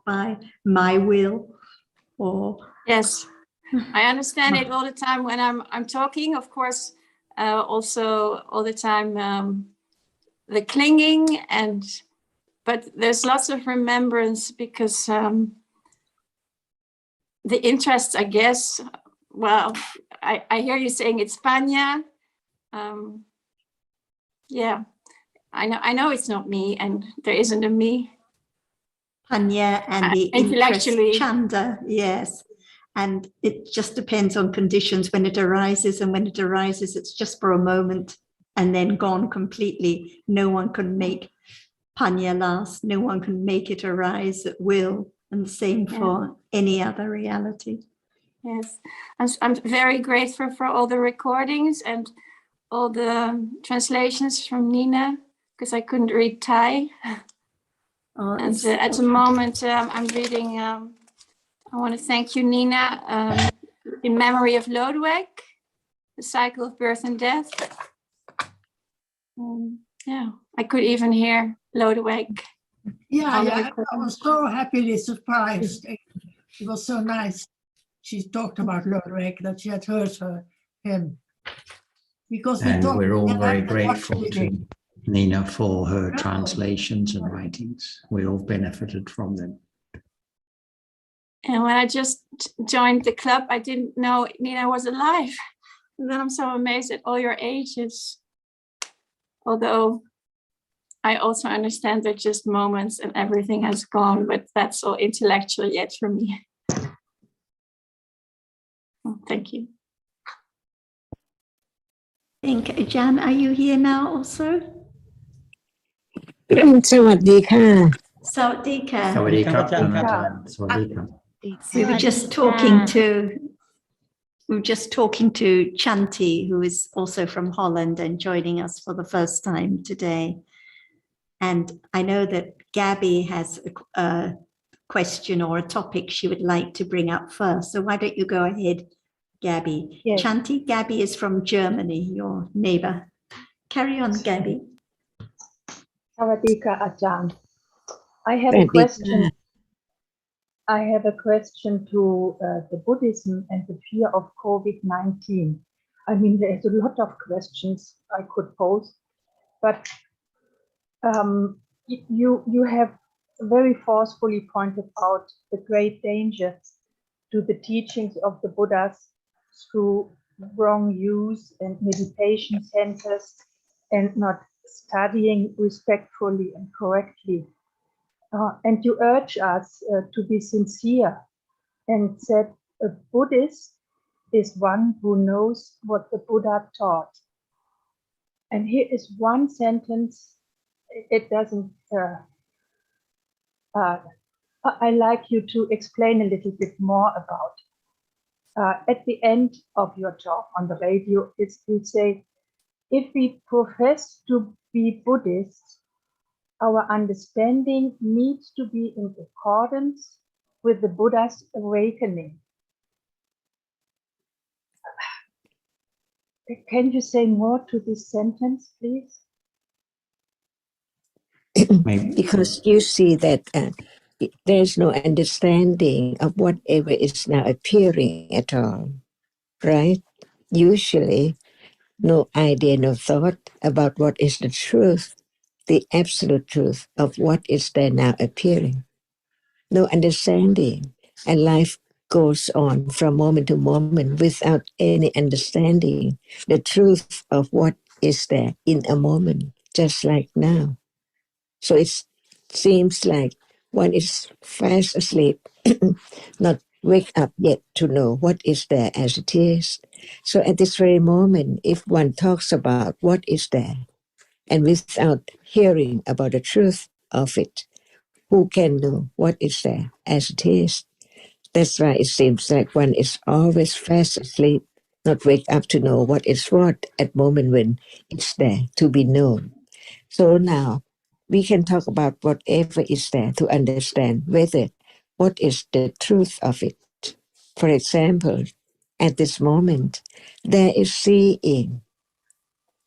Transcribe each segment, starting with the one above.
by my will, or yes, I understand it all the time when I'm talking. Of course, also all the time the clinging, but there's lots of remembrance because the interest, I guess. Well, I hear you saying it's Panya. Yeah, I know it's not me, and there isn't a me. Panya and the interest chanda, yes. And it just depends on conditions when it arises, and when it arises, it's just for a moment and then gone completely. No one can make Panya last. No one can make it arise at will, and same for any other reality. Yes, I'm very grateful for all the recordings and all the translations from Nina, because I couldn't read Thai. And at the moment I'm reading, I want to thank you, Nina, in memory of Lodewijk, The Cycle of Birth and Death. Yeah, I could even hear Lodewijk. Yeah, I was so happily surprised. It was so nice. She talked about Lodewijk, that she had heard him. Because we're all very grateful to Nina for her translations and writings. We all benefited from them. And when I just joined the club, I didn't know Nina was alive. And then I'm so amazed at all your ages. Although I also understand they're just moments and everything has gone, but that's all intellectual yet for me. Oh, thank you. I think, Jan, are you here now also? Sawadee. We were just talking to Chanti, who is also from Holland and joining us for the first time today. And I know that Gabby has a question or a topic she would like to bring up first. So why don't you go ahead, Gabby? Yes. Chanti, Gabby is from Germany, your neighbor. Carry on, Gabby. Sawadee Ajahn. I have a question. I have a question to the Buddhism and the fear of COVID-19. I mean, there's a lot of questions I could pose, but you have very forcefully pointed out the great danger to the teachings of the Buddhas through wrong use and meditation centers and not studying respectfully and correctly. And you urge us to be sincere and said a Buddhist is one who knows what the Buddha taught. And here is one sentence, it doesn't, I'd like you to explain a little bit more about. At the end of your talk on the radio, you say, if we profess to be Buddhists, our understanding needs to be in accordance with the Buddha's awakening. Can you say more to this sentence, please? Because you see that there's no understanding of whatever is now appearing at all, right? Usually, no idea, no thought about what is the truth, the absolute truth of what is there now appearing. No understanding, and life goes on from moment to moment without any understanding the truth of what is there in a moment, just like now. So it seems like one is fast asleep, not wake up yet to know what is there as it is. So at this very moment, if one talks about what is there, and without hearing about the truth of it, who can know what is there as it is? That's why it seems like one is always fast asleep, not wake up to know what is what at moment when it's there to be known. So now we can talk about whatever is there to understand whether what is the truth of it. For example, at this moment, there is seeing.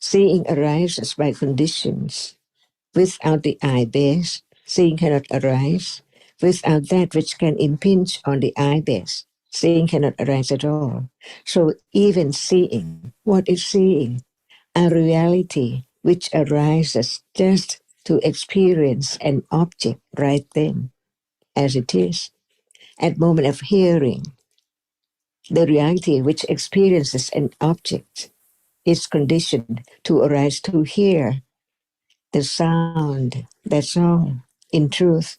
Seeing arises by conditions. Without the eye base, seeing cannot arise. Without that which can impinge on the eye base, seeing cannot arise at all. So even seeing, what is seeing? A reality which arises just to experience an object right then, as it is. At moment of hearing, the reality which experiences an object is conditioned to arise to hear the sound. That's all. In truth,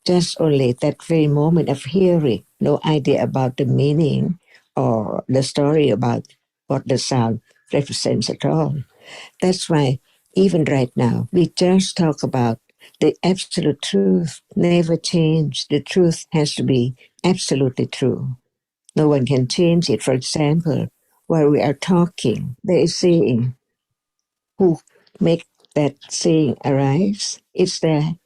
just only that very moment of hearing, no idea about the meaning or the story about what the sound represents at all. That's why even right now, we just talk about the absolute truth, never change. The truth has to be absolutely true. No one can change it. For example, while we are talking, there is saying, who make that saying arise? It's there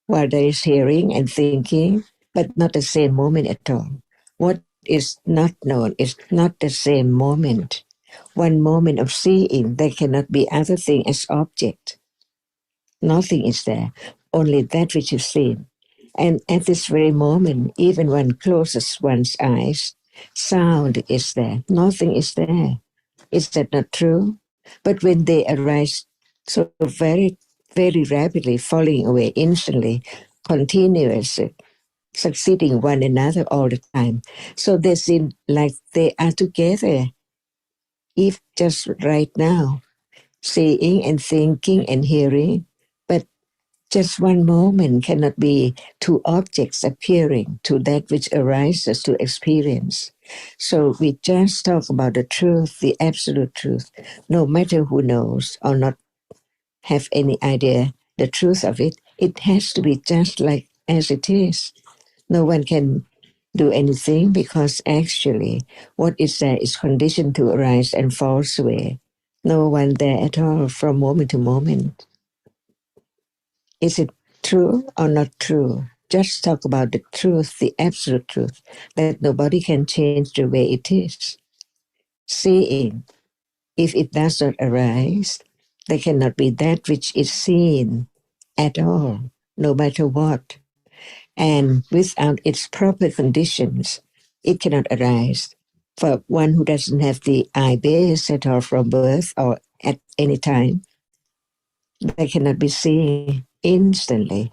while there is hearing and thinking, but not the same moment at all. What is not known is not the same moment. One moment of seeing, there cannot be other thing as object. Nothing is there, only that which is seen. And at this very moment, even one closes one's eyes, sound is there. Nothing is there. Is that not true? But when they arise so very, very rapidly, falling away instantly, continuously, succeeding one another all the time. So they seem like they are together. If just right now, seeing and thinking and hearing, but just one moment cannot be two objects appearing to that which arises to experience. So we just talk about the truth, the absolute truth, no matter who knows or not have any idea the truth of it, it has to be just like as it is. No one can do anything because actually what is there is conditioned to arise and falls away. No one there at all from moment to moment. Is it true or not true? Just talk about the truth, the absolute truth, that nobody can change the way it is. Seeing, if it does not arise, there cannot be that which is seen at all, no matter what. And without its proper conditions, it cannot arise. For one who doesn't have the eye base at all from birth or at any time, they cannot be seen instantly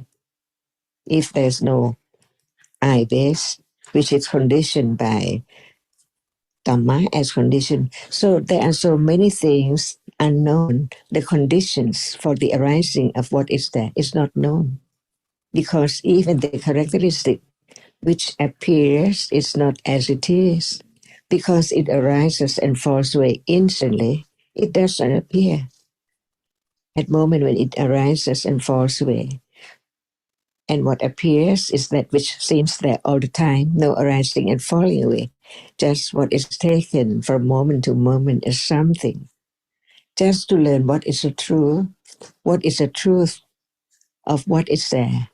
if there's no eye base, which is conditioned by Dhamma as condition. So there are so many things unknown. The conditions for the arising of what is there is not known, because even the characteristic which appears is not as it is. Because it arises and falls away instantly, it does not appear. At moment when it arises and falls away, and what appears is that which seems there all the time, no arising and falling away. Just what is taken from moment to moment as something. Just to learn what is the truth, what is the truth of what is there.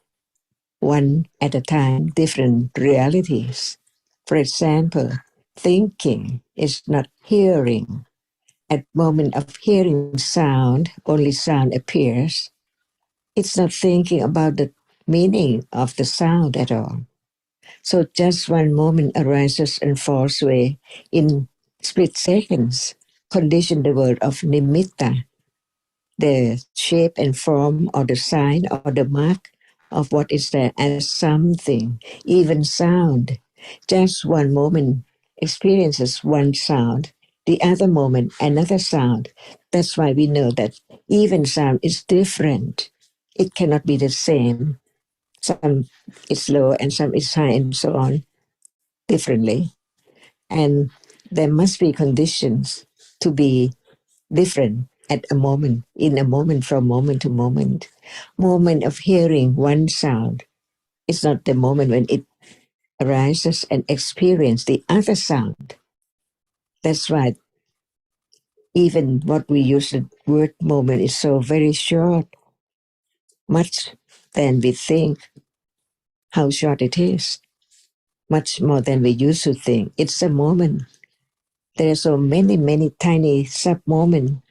One at a time, different realities. For example, thinking is not hearing. At moment of hearing sound, only sound appears. It's not thinking about the meaning of the sound at all. So just one moment arises and falls away in split seconds. Condition the word of nimitta, the shape and form or the sign or the mark of what is there as something, even sound. Just one moment experiences one sound, the other moment another sound. That's why we know that even sound is different. It cannot be the same. Some is low and some is high and so on, differently. And there must be conditions to be different at a moment, in a moment, from moment to moment. Moment of hearing one sound is not the moment when it arises and experience the other sound. That's why even what we use the word moment is so very short, much than we think how short it is, much more than we used to think. It's a moment. There are so many, many tiny sub-moments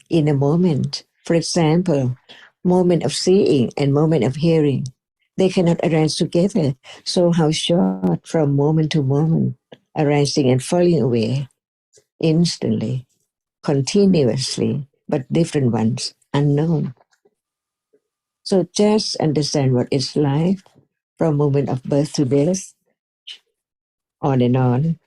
in a moment. For example, moment of seeing and moment of hearing. They cannot arise together. So how short from moment to moment, arising and falling away instantly, continuously, but different ones, unknown. So just understand what is life from moment of birth to death, on and on,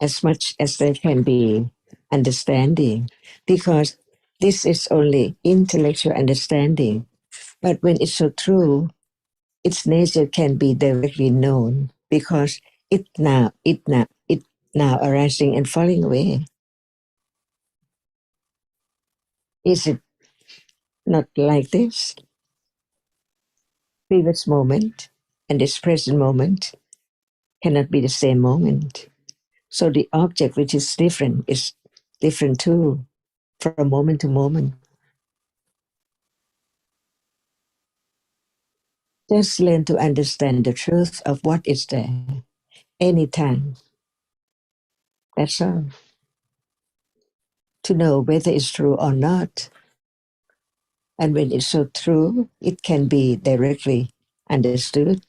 as much as there can be understanding, because this is only intellectual understanding. But when it's so true, its nature can be directly known, because it now arising and falling away. Is it not like this? Previous moment and this present moment cannot be the same moment. So the object which is different too, from moment to moment. Just learn to understand the truth of what is there anytime. That's all. To know whether it's true or not. And when it's so true, it can be directly understood,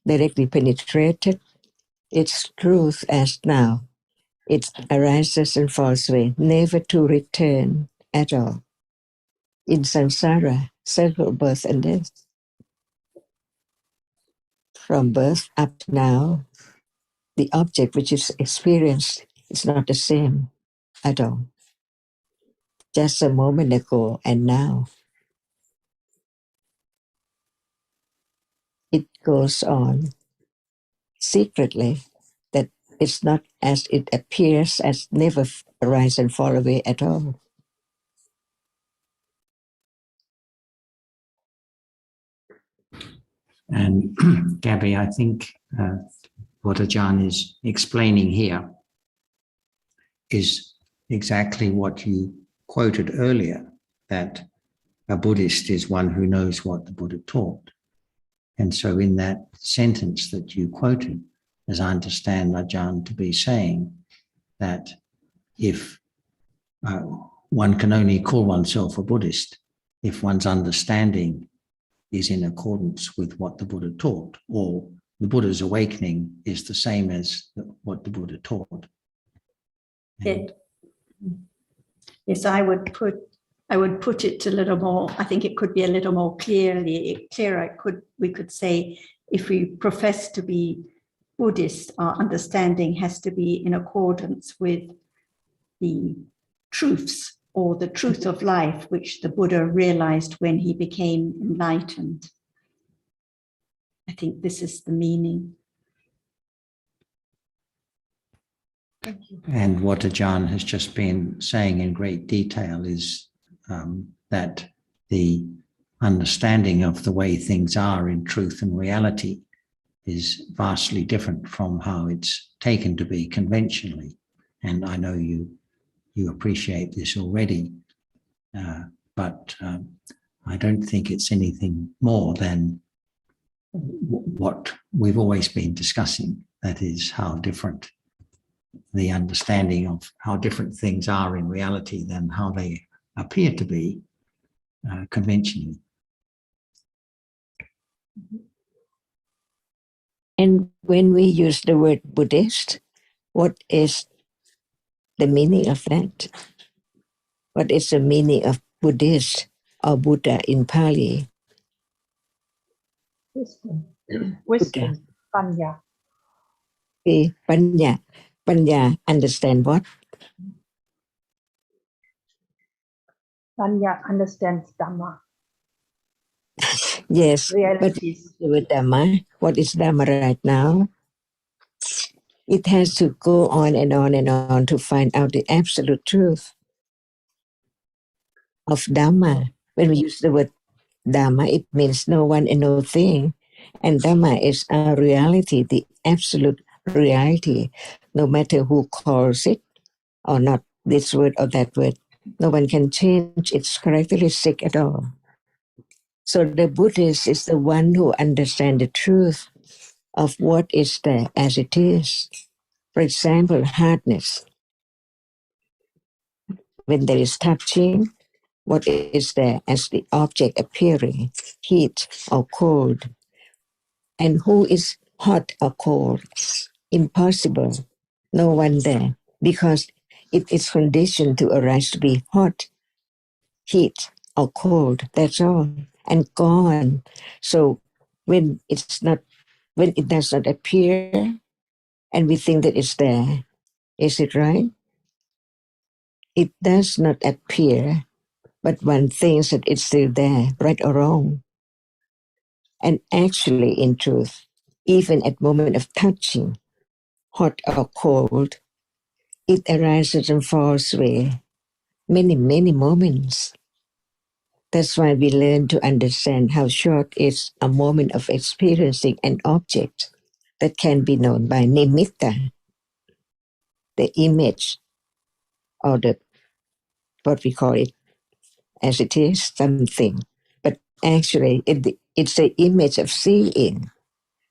directly penetrated. Its truth as now. It arises and falls away, never to return at all. In samsara, circle of birth and death. From birth up to now, the object which is experienced is not the same at all. Just a moment ago and now. It goes on secretly, that it's not as it appears, as never arise and fall away at all. And Gabby, I think what Ajahn is explaining here is exactly what you quoted earlier, that a Buddhist is one who knows what the Buddha taught. And so in that sentence that you quoted, as I understand Ajahn to be saying, that if one can only call oneself a Buddhist if one's understanding is in accordance with what the Buddha taught, or the Buddha's awakening is the same as what the Buddha taught. Yes, I would put it a little more. I think it could be a little more clearer. We could say, if we profess to be Buddhist, our understanding has to be in accordance with the truths, or the truth of life, which the Buddha realized when he became enlightened. I think this is the meaning. Thank you. And what Ajahn has just been saying in great detail is that the understanding of the way things are in truth and reality is vastly different from how it's taken to be conventionally. And I know you appreciate this already, but I don't think it's anything more than what we've always been discussing. That is how different the understanding of how different things are in reality than how they appear to be conventionally. And when we use the word Buddhist, what is the meaning of that? What is the meaning of Buddhist or Buddha in Pali? Wisdom. Wisdom. Panya. Okay, Panya. Panya, understand what? Panya understands Dhamma. Yes, Realities. but with Dhamma, what is Dhamma right now? It has to go on and on and on to find out the absolute truth of Dhamma. When we use the word Dhamma, it means no one and no thing. And Dhamma is our reality, the absolute reality, no matter who calls it or not, this word or that word. No one can change its characteristic at all. So the Buddhist is the one who understands the truth of what is there as it is. For example, hardness. When there is touching, what is there as the object appearing, heat or cold. And who is hot or cold? Impossible. No one there, because it is conditioned to arise to be hot, heat, or cold. That's all. And gone. So when when it does not appear, and we think that it's there, is it right? It does not appear, but one thinks that it's still there, right or wrong. And actually, in truth, even at moment of touching, hot or cold, it arises and falls away many, many moments. That's why we learn to understand how short is a moment of experiencing an object that can be known by nimitta, the image, or the what we call it as it is, something. But actually, it's the image of seeing,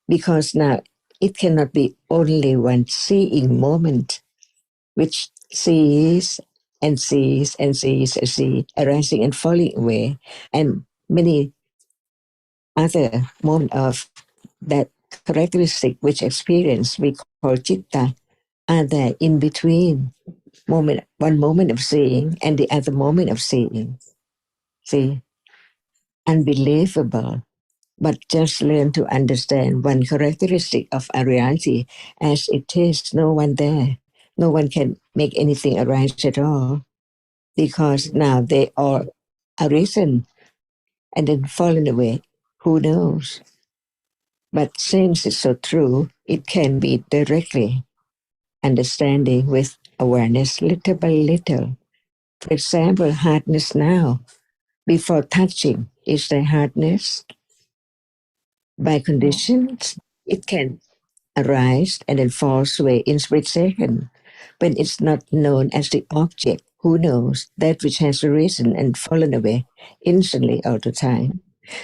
because now it cannot be only one seeing moment, which sees and sees and sees and sees, arising and falling away, and many other moments of that characteristic which experience we call citta are there in between one moment of seeing and the other moment of seeing. See, unbelievable. But just learn to understand one characteristic of a reality as it is. No one there. No one can make anything arise at all, because now they are arisen and then fallen away. Who knows? But since it's so true, it can be directly understanding with awareness little by little. For example, hardness now. Before touching, is there hardness? By conditions, it can arise and then falls away in split second. When it's not known as the object, who knows that which has arisen and fallen away instantly all the time.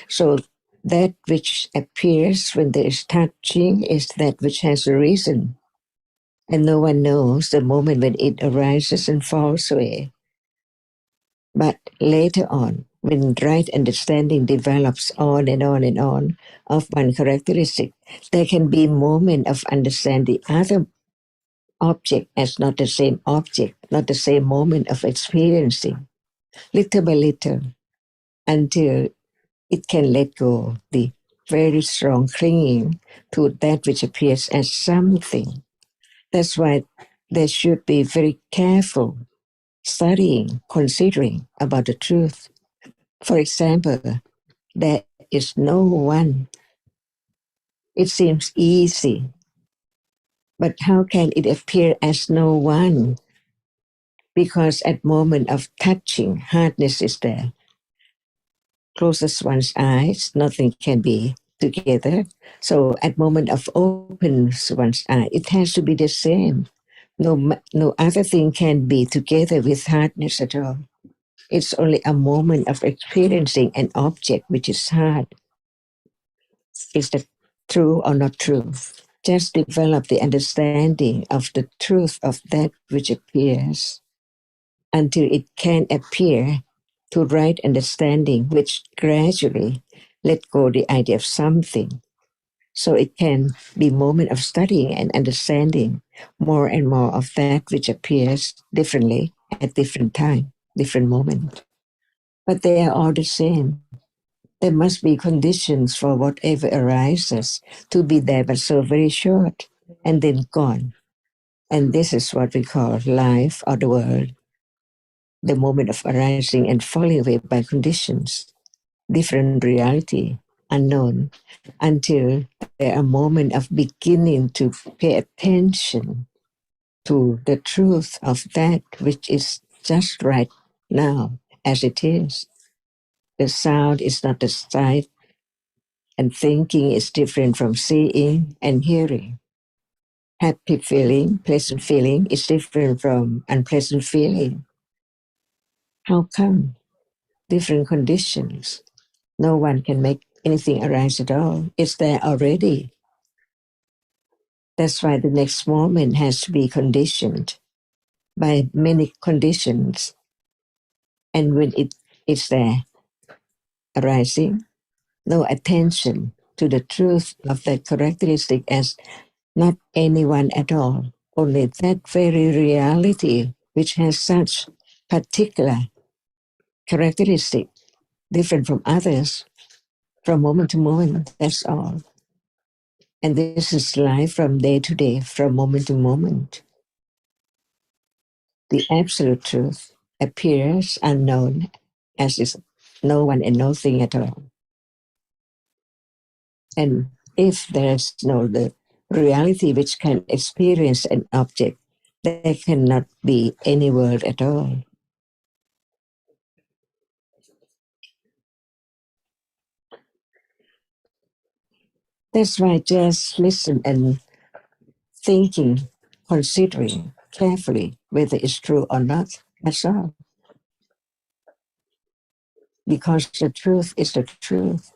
So that which appears when there is touching is that which has arisen. And no one knows the moment when it arises and falls away. But later on, when right understanding develops on and on and on of one characteristic, there can be a moment of understanding other object as not the same object, not the same moment of experiencing, little by little, until it can let go the very strong clinging to that which appears as something. That's why there should be very careful studying, considering about the truth. For example, there is no one. It seems easy, but how can it appear as no one? Because at moment of touching, hardness is there. Closes one's eyes, nothing can be together. So at moment of opens one's eye, it has to be the same. No other thing can be together with hardness at all. It's only a moment of experiencing an object which is hard. Is that true or not true? Just develop the understanding of the truth of that which appears until it can appear to right understanding, which gradually let go the idea of something. So it can be moment of studying and understanding more and more of that which appears differently at different time, different moment. But they are all the same. There must be conditions for whatever arises to be there, but so very short and then gone. And this is what we call life or the world. The moment of arising and falling away by conditions, different reality, unknown, until there are moments of beginning to pay attention to the truth of that which is just right now as it is. The sound is not the sight, and thinking is different from seeing and hearing. Happy feeling, pleasant feeling is different from unpleasant feeling. How come? Different conditions. No one can make anything arise at all. It's there already. That's why the next moment has to be conditioned by many conditions. And when it is there arising, no attention to the truth of that characteristic as not anyone at all, only that very reality which has such particular characteristic, different from others, from moment to moment, that's all. And this is life from day to day, from moment to moment. The absolute truth appears unknown as is no one and nothing at all. And if there's no the reality which can experience an object, there cannot be any world at all. That's why just listen and thinking, considering carefully whether it's true or not. That's all. Because the truth is the truth.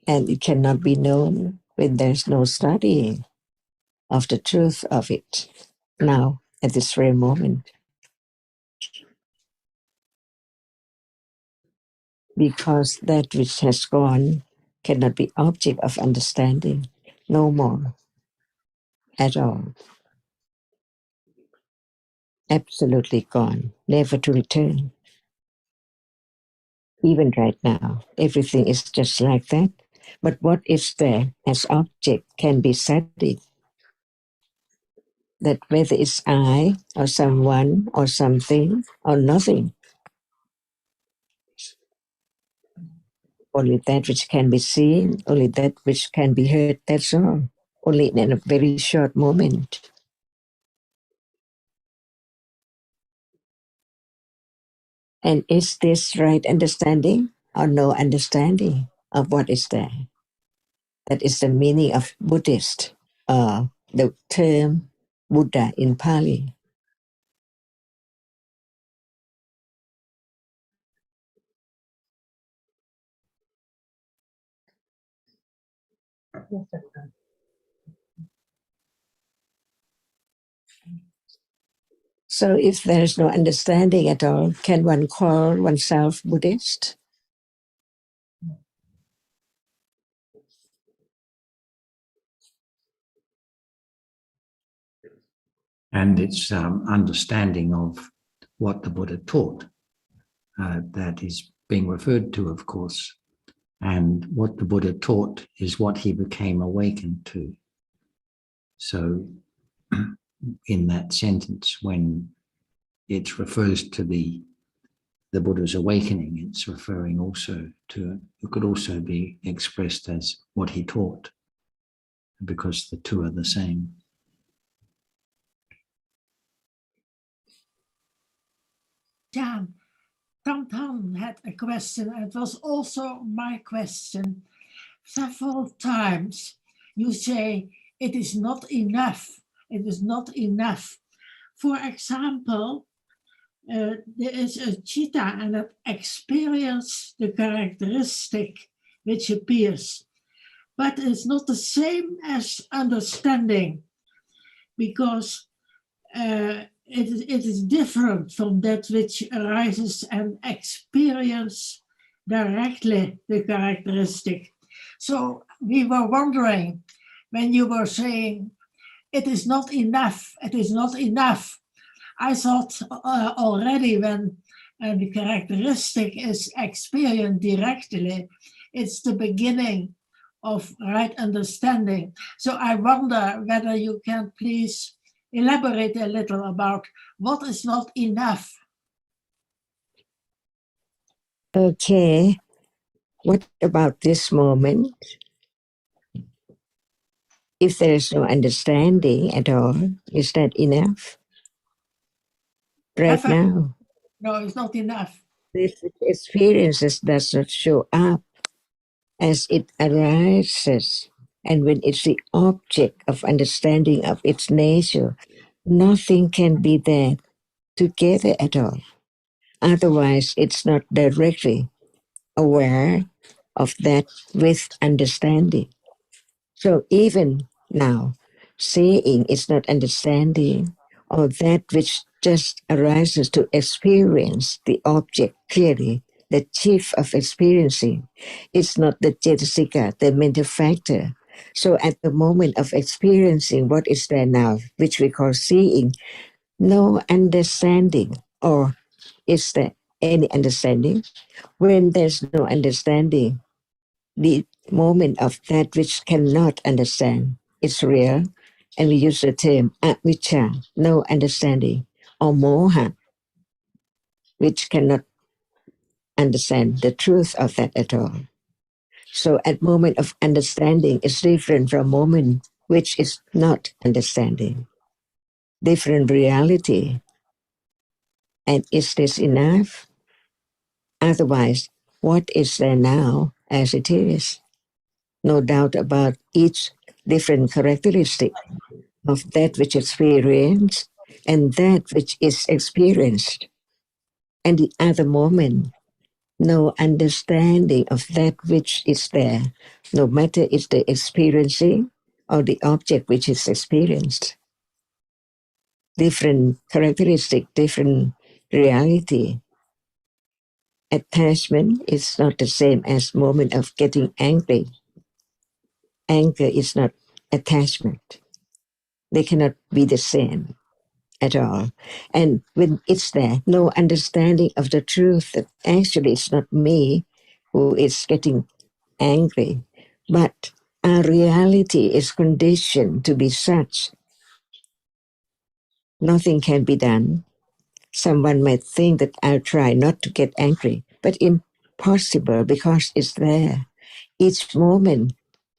And it cannot be known when there's no study of the truth of it now at this very moment. Because that which has gone cannot be object of understanding, no more at all. Absolutely gone, never to return. Even right now, everything is just like that. But what is there as object can be studied. That whether it's I or someone or something or nothing, only that which can be seen, only that which can be heard, that's all. Only in a very short moment. And is this right understanding or no understanding of what is there? That is the meaning of Buddhist, the term Buddha in Pali. Yes, that's right. So if there is no understanding at all, can one call oneself Buddhist? And it's understanding of what the Buddha taught that is being referred to, of course. And what the Buddha taught is what he became awakened to. So in that sentence, when it refers to the Buddha's awakening, it's referring also to, it could also be expressed as what he taught, because the two are the same. Jan, Tom had a question. It was also my question. Several times you say it is not enough. It is not enough. For example, there is a cheetah and it experiences the characteristic which appears, but it's not the same as understanding, because it is different from that which arises and experience directly the characteristic. So we were wondering, when you were saying it is not enough, it is not enough, I thought already when the characteristic is experienced directly, it's the beginning of right understanding. So I wonder whether you can please elaborate a little about what is not enough. Okay. What about this moment? If there is no understanding at all, is that enough? Right now, No, it's not enough. if experiences does not show up as it arises, and when it's the object of understanding of its nature, nothing can be there together at all. Otherwise, it's not directly aware of that with understanding. So even now, seeing is not understanding, or that which just arises to experience the object clearly, the chief of experiencing, is not the cetasika, the mental factor. So at the moment of experiencing what is there now, which we call seeing, no understanding, or is there any understanding? When there's no understanding, the moment of that which cannot understand is real, and we use the term avijja, no understanding, or moha, which cannot understand the truth of that at all. So at moment of understanding is different from moment which is not understanding. Different reality. And is this enough? Otherwise, what is there now as it is? No doubt about each different characteristic of that which is experienced and that which is experienced. And the other moment, no understanding of that which is there, no matter it's the experiencing or the object which is experienced. Different characteristic, different reality. Attachment is not the same as moment of getting angry. Anger is not attachment. They cannot be the same at all. And when it's there, no understanding of the truth that actually it's not me who is getting angry, but our reality is conditioned to be such. Nothing can be done. Someone might think that I'll try not to get angry, but impossible because it's there. Each moment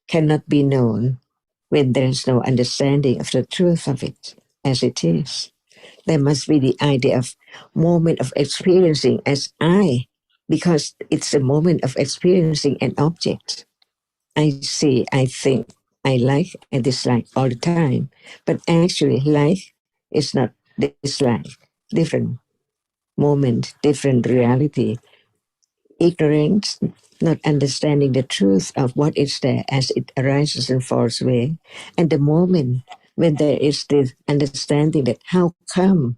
cannot be known when there's no understanding of the truth of it as it is. There must be the idea of moment of experiencing as I, because it's a moment of experiencing an object. I see, I think, I like and dislike all the time. But actually, like is not dislike. Different moment, different reality. Ignorance, not understanding the truth of what is there as it arises and falls away. And the moment when there is this understanding that how come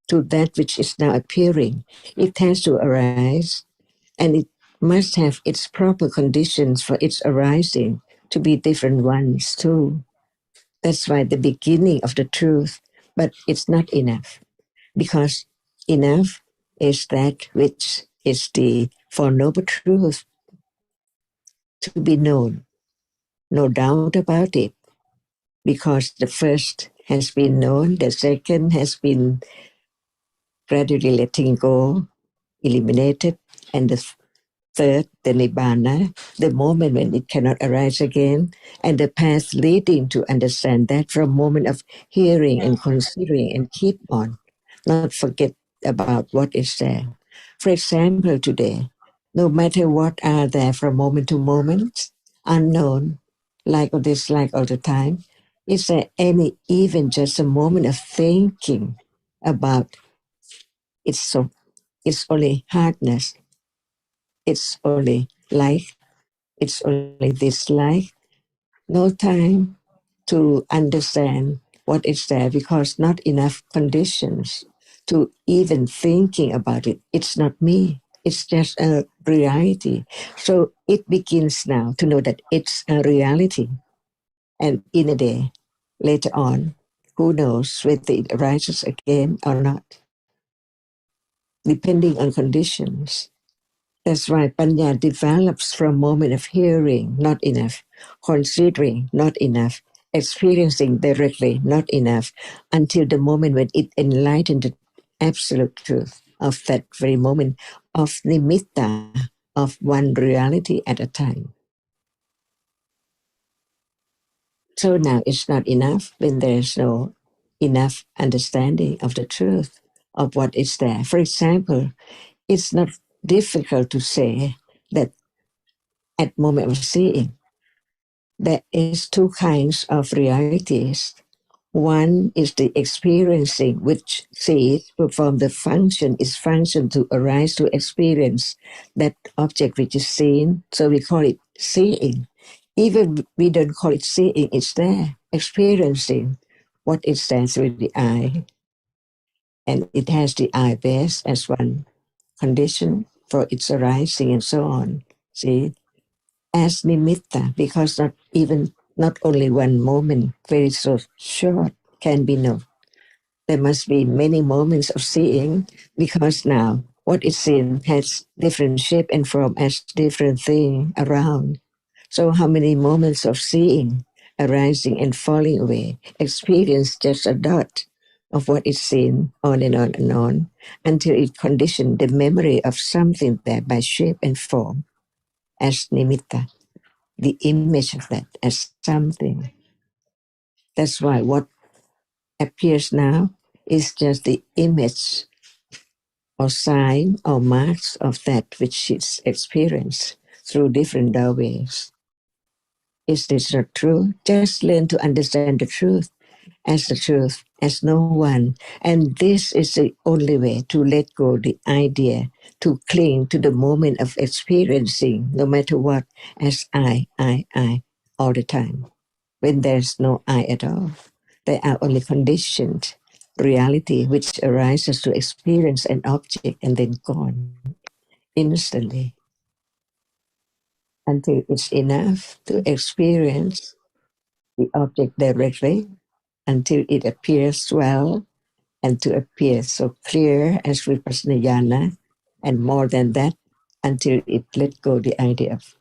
to that which is now appearing, it has to arise and it must have its proper conditions for its arising to be different ones too. That's why the beginning of the truth, but it's not enough, because enough is that which is the Four Noble Truths to be known. No doubt about it, because the first has been known, the second has been gradually letting go, eliminated, and the third, the Nibbana, the moment when it cannot arise again, and the path leading to understand that from moment of hearing and considering and keep on, not forget about what is there. For example, today, no matter what are there from moment to moment, unknown, like or dislike all the time, is there any even just a moment of thinking about it's only hardness, it's only like, it's only dislike. No time to understand what is there because not enough conditions to even thinking about it. It's not me. It's just a reality. So it begins now to know that it's a reality. And in a day, later on, who knows whether it arises again or not, depending on conditions. That's why Panya develops from moment of hearing, not enough, considering, not enough, experiencing directly, not enough, until the moment when it enlightened the absolute truth of that very moment of nimitta, of one reality at a time. So now it's not enough when there's no enough understanding of the truth of what is there. For example, it's not difficult to say that at moment of seeing, there is two kinds of realities. One is the experiencing, which sees perform the function, is function to arise to experience that object which is seen. So we call it seeing. Even we don't call it seeing, it's there. experiencing what it stands with the I, and it has the I base as one condition for its arising and so on. See, as nimitta, because not only one moment, very so short, can be known. There must be many moments of seeing, because now what is seen has different shape and form as different thing around. So how many moments of seeing, arising and falling away, experience just a dot of what is seen on and on, until it conditioned the memory of something there by shape and form as nimitta, the image of that as something. That's why what appears now is just the image or sign or marks of that which is experienced through different doorways. Is this not true? Just learn to understand the truth, as no one. And this is the only way to let go the idea, to cling to the moment of experiencing, no matter what, as I, all the time. When there's no I at all, they are only conditioned reality which arises to experience an object and then gone instantly until it's enough to experience the object directly, until it appears well and to appear so clear as vipassana jnana, and more than that, until it let go the idea of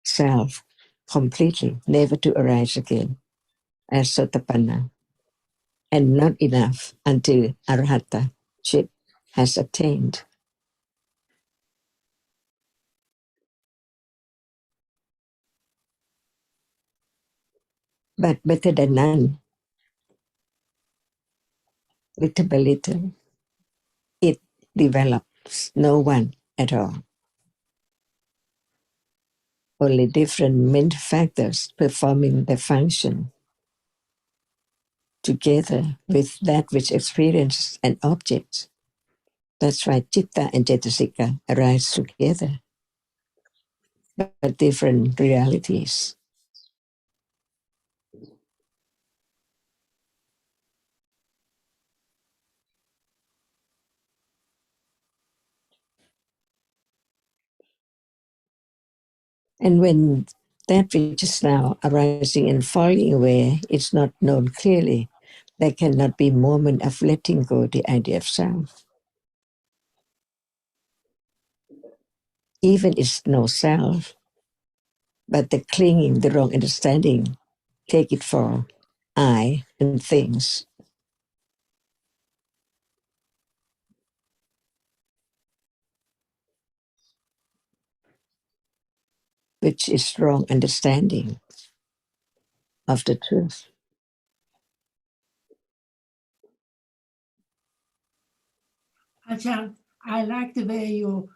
self completely, never to arise again as sotapanna. And not enough until arahata-ship has attained. But better than none, little by little, it develops no one at all. Only different mental factors performing the function together with that which experiences an object. That's why citta and cetasika arise together, but different realities. And when that which is now arising and falling away is not known clearly, there cannot be moment of letting go the idea of self. Even it's no self, but the clinging, the wrong understanding, take it for I and things. Which is wrong understanding of the truth. Ajahn, I like the way you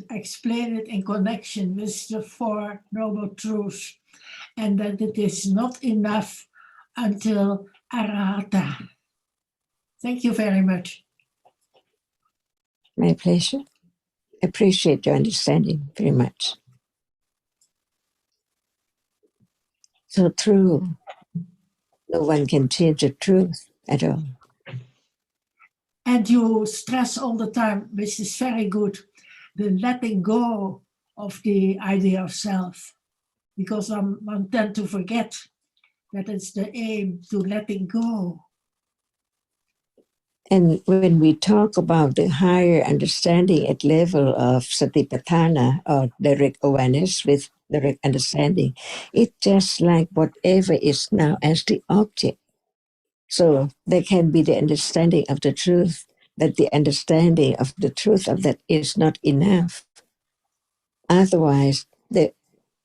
explain it in connection with the Four Noble Truths, and that it is not enough until arahata. Thank you very much. My pleasure. Appreciate your understanding very much. So true. No one can change the truth at all. And you stress all the time, which is very good, the letting go of the idea of self. Because one tend to forget that it's the aim to letting go. And when we talk about the higher understanding at level of satipatthana or direct awareness with direct understanding, it's just like whatever is now as the object. So there can be the understanding of the truth, that the understanding of the truth of that is not enough. Otherwise, the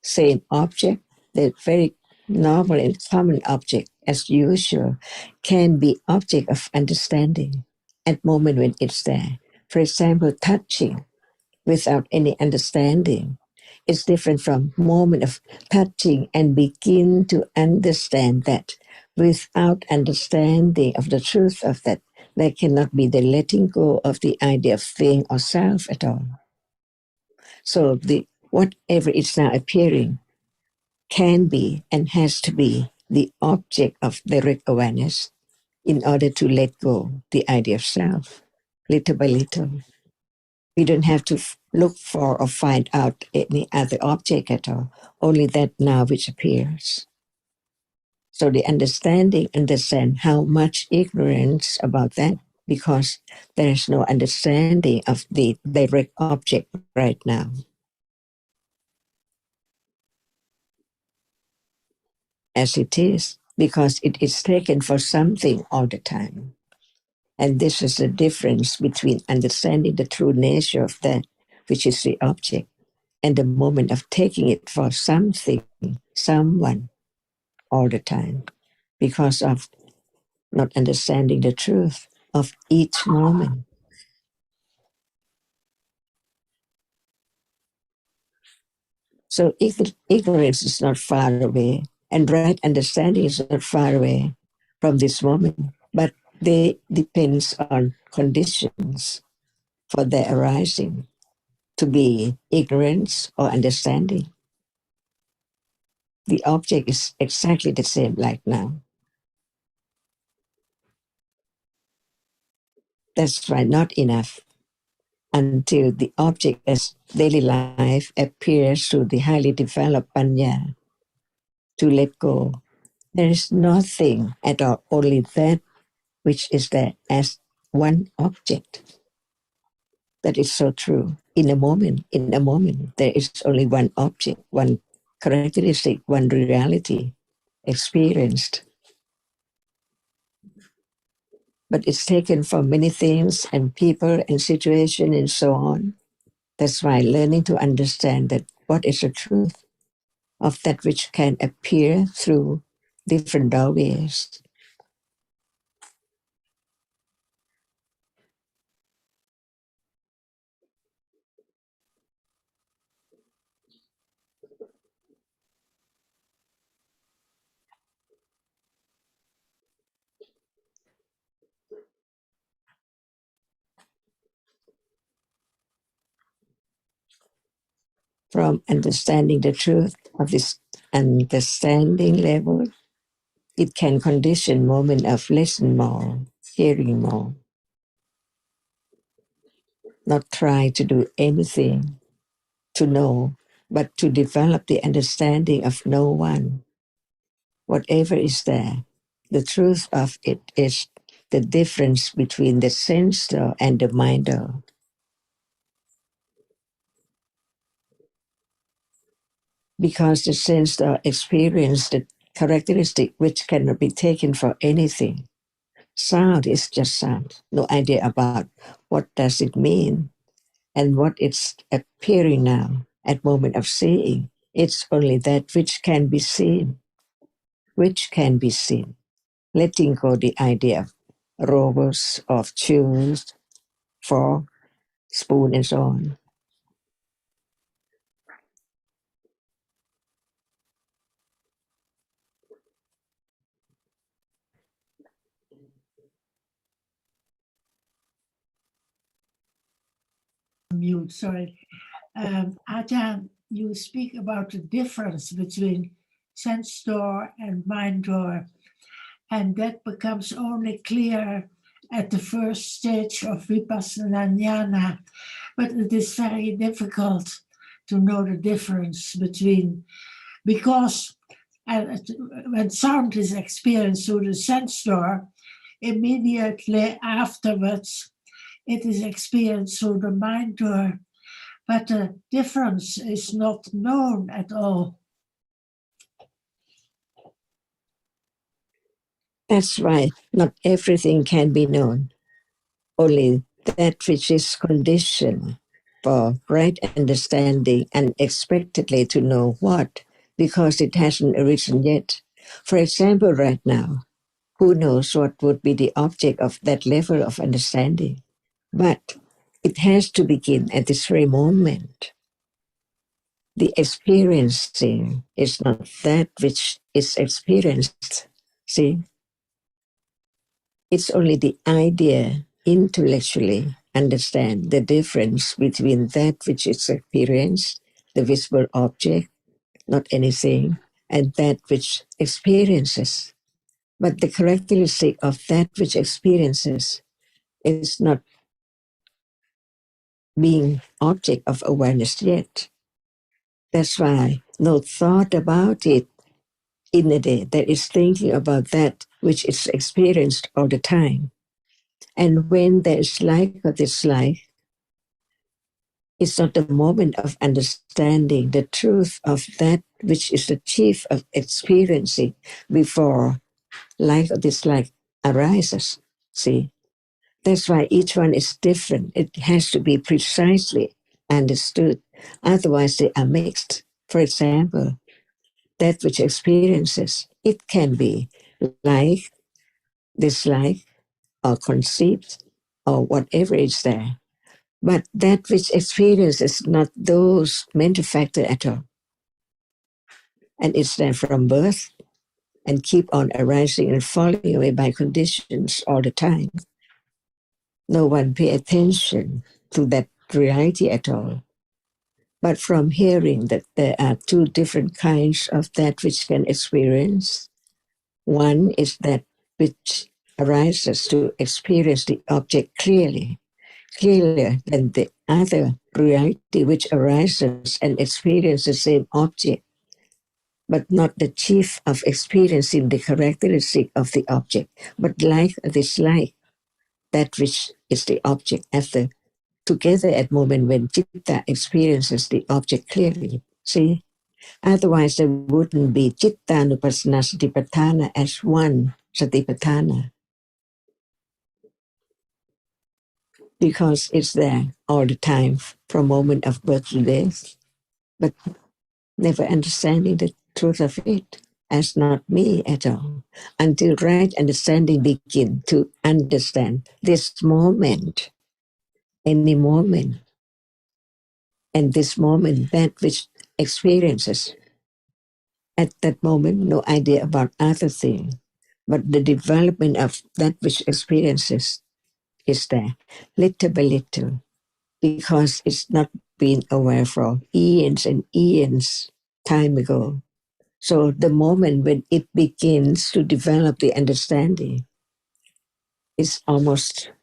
same object, the very normal and common object as usual, can be object of understanding at moment when it's there. For example, touching without any understanding is different from moment of touching and begin to understand that. Without understanding of the truth of that, there cannot be the letting go of the idea of thing or self at all. So the whatever is now appearing can be and has to be the object of direct awareness in order to let go the idea of self, little by little. We don't have to look for or find out any other object at all, only that now which appears. So the understand how much ignorance about that, because there is no understanding of the direct object right now. As it is, because it is taken for something all the time. And this is the difference between understanding the true nature of that which is the object and the moment of taking it for something, someone, all the time, because of not understanding the truth of each moment. So ignorance is not far away, and right understanding is not far away from this moment, but they depends on conditions for their arising, to be ignorance or understanding. The object is exactly the same like now. That's why not enough until the object as daily life appears through the highly developed panya to let go. There is nothing at all, only that which is there as one object. That is so true. In a moment, there is only one object, one characteristic, one reality experienced. But it's taken from many things and people and situation and so on. That's why learning to understand that what is the truth of that which can appear through different doorways. From understanding the truth of this understanding level, it can condition moment of listen more, hearing more, not try to do anything to know, but to develop the understanding of no one. Whatever is there, the truth of it is the difference between the sensor and the minder. Because the sensor experience the characteristic which cannot be taken for anything. Sound is just sound. No idea about what does it mean and what it's appearing now at moment of seeing. It's only that which can be seen, which can be seen. Letting go the idea of robots, of shoes, fork, spoon, and so on. Mute, sorry. Ajahn, you speak about the difference between sense door and mind door, and that becomes only clear at the first stage of vipassana jnana, but it is very difficult to know the difference between, because when sound is experienced through the sense door, immediately afterwards it is experienced through the mind door, but the difference is not known at all. That's right. Not everything can be known. Only that which is conditioned for right understanding unexpectedly to know what, because it hasn't arisen yet. For example, right now, who knows what would be the object of that level of understanding? But it has to begin at this very moment. The experiencing is not that which is experienced. See? It's only the idea intellectually understand the difference between that which is experienced, the visible object, not anything, and that which experiences. But the characteristic of that which experiences is not being object of awareness yet. That's why no thought about it in a day that is thinking about that which is experienced all the time. And when there is like or dislike, it's not the moment of understanding the truth of that which is the chief of experiencing before like or dislike arises. See, that's why each one is different. It has to be precisely understood. Otherwise, they are mixed. For example, that which experiences, it can be like, dislike, or conceived, or whatever is there. But that which experiences not those mental factors at all. And it's there from birth and keep on arising and falling away by conditions all the time. No one pay attention to that reality at all. But from hearing that there are two different kinds of that which can experience, one is that which arises to experience the object clearly, clearer than the other reality which arises and experiences the same object, but not the chief of experiencing the characteristic of the object, but like or dislike, that which is the object after together at moment when citta experiences the object clearly. See? Otherwise there wouldn't be cittanupassana satipatthana as one satipatthana. Because it's there all the time from moment of birth to death, but never understanding the truth of it as not me at all, until right understanding begin to understand this moment, any moment, and this moment, that which experiences. At that moment, no idea about other thing, but the development of that which experiences is there, little by little, because it's not been aware for eons and eons time ago. So the moment when it begins to develop the understanding is almost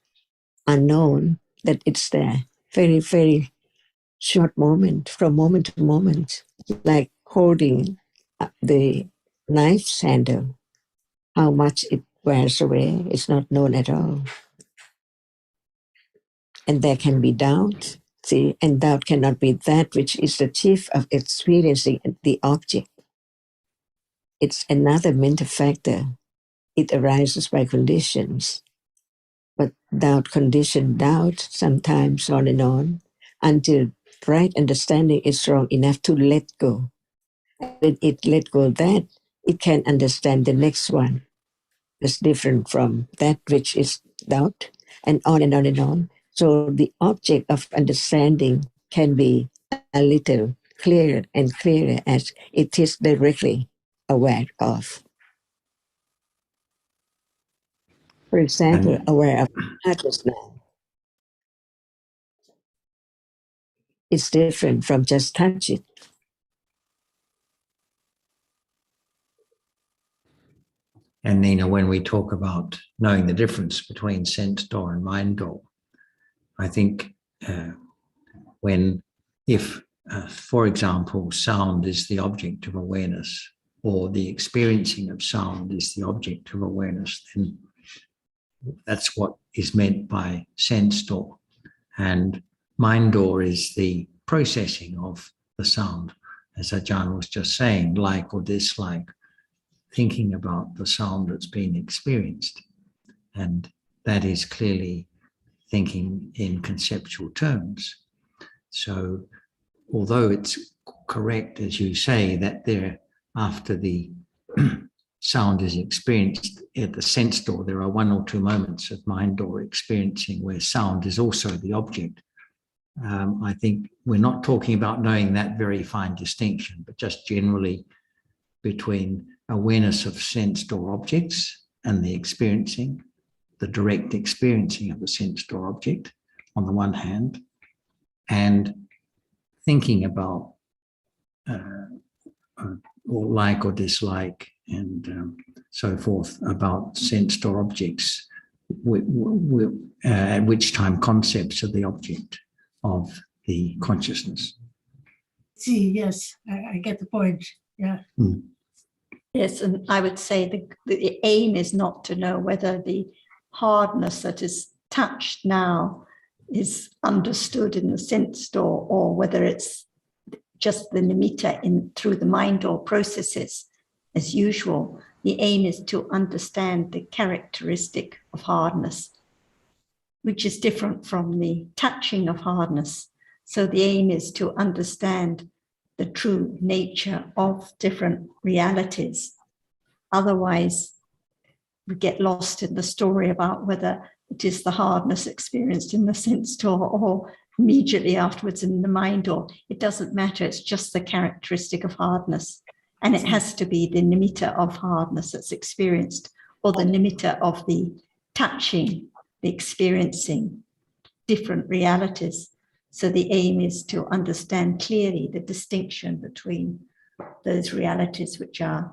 unknown that it's there. Very, very short moment, from moment to moment, like holding the knife's handle. How much it wears away is not known at all. And there can be doubt, see, and doubt cannot be that which is the chief of experiencing the object. It's another mental factor. It arises by conditions. But doubt, condition, doubt, sometimes on and on, until right understanding is strong enough to let go. When it let go that, it can understand the next one. It's different from that which is doubt, and on and on and on. So the object of understanding can be a little clearer and clearer as it is directly aware of. For example, aware of others now. It's different from just touch it. And Nina, when we talk about knowing the difference between sense door and mind door, I think if, for example, sound is the object of awareness, or the experiencing of sound is the object of awareness, then that's what is meant by sense door. And mind door is the processing of the sound, as Ajahn was just saying, like or dislike, thinking about the sound that's been experienced. And that is clearly thinking in conceptual terms. So although it's correct, as you say, that there, after the sound is experienced at the sense door, there are one or two moments of mind door experiencing where sound is also the object. I think we're not talking about knowing that very fine distinction, but just generally between awareness of sense door objects and the experiencing, the direct experiencing of the sense door object on the one hand, and thinking about or like or dislike, and so forth about sensed or objects, at which time concepts are the object of the consciousness. See, yes, I get the point. Yeah. Mm. Yes, and I would say the aim is not to know whether the hardness that is touched now is understood in the sense door, or whether it's just the nimitta through the mind or processes as usual. The aim is to understand the characteristic of hardness, which is different from the touching of hardness. So the aim is to understand the true nature of different realities. Otherwise, we get lost in the story about whether it is the hardness experienced in the sense door or immediately afterwards in the mind door. It doesn't matter, it's just the characteristic of hardness. And it has to be the nimitta of hardness that's experienced, or the nimitta of the touching, the experiencing different realities. So the aim is to understand clearly the distinction between those realities which are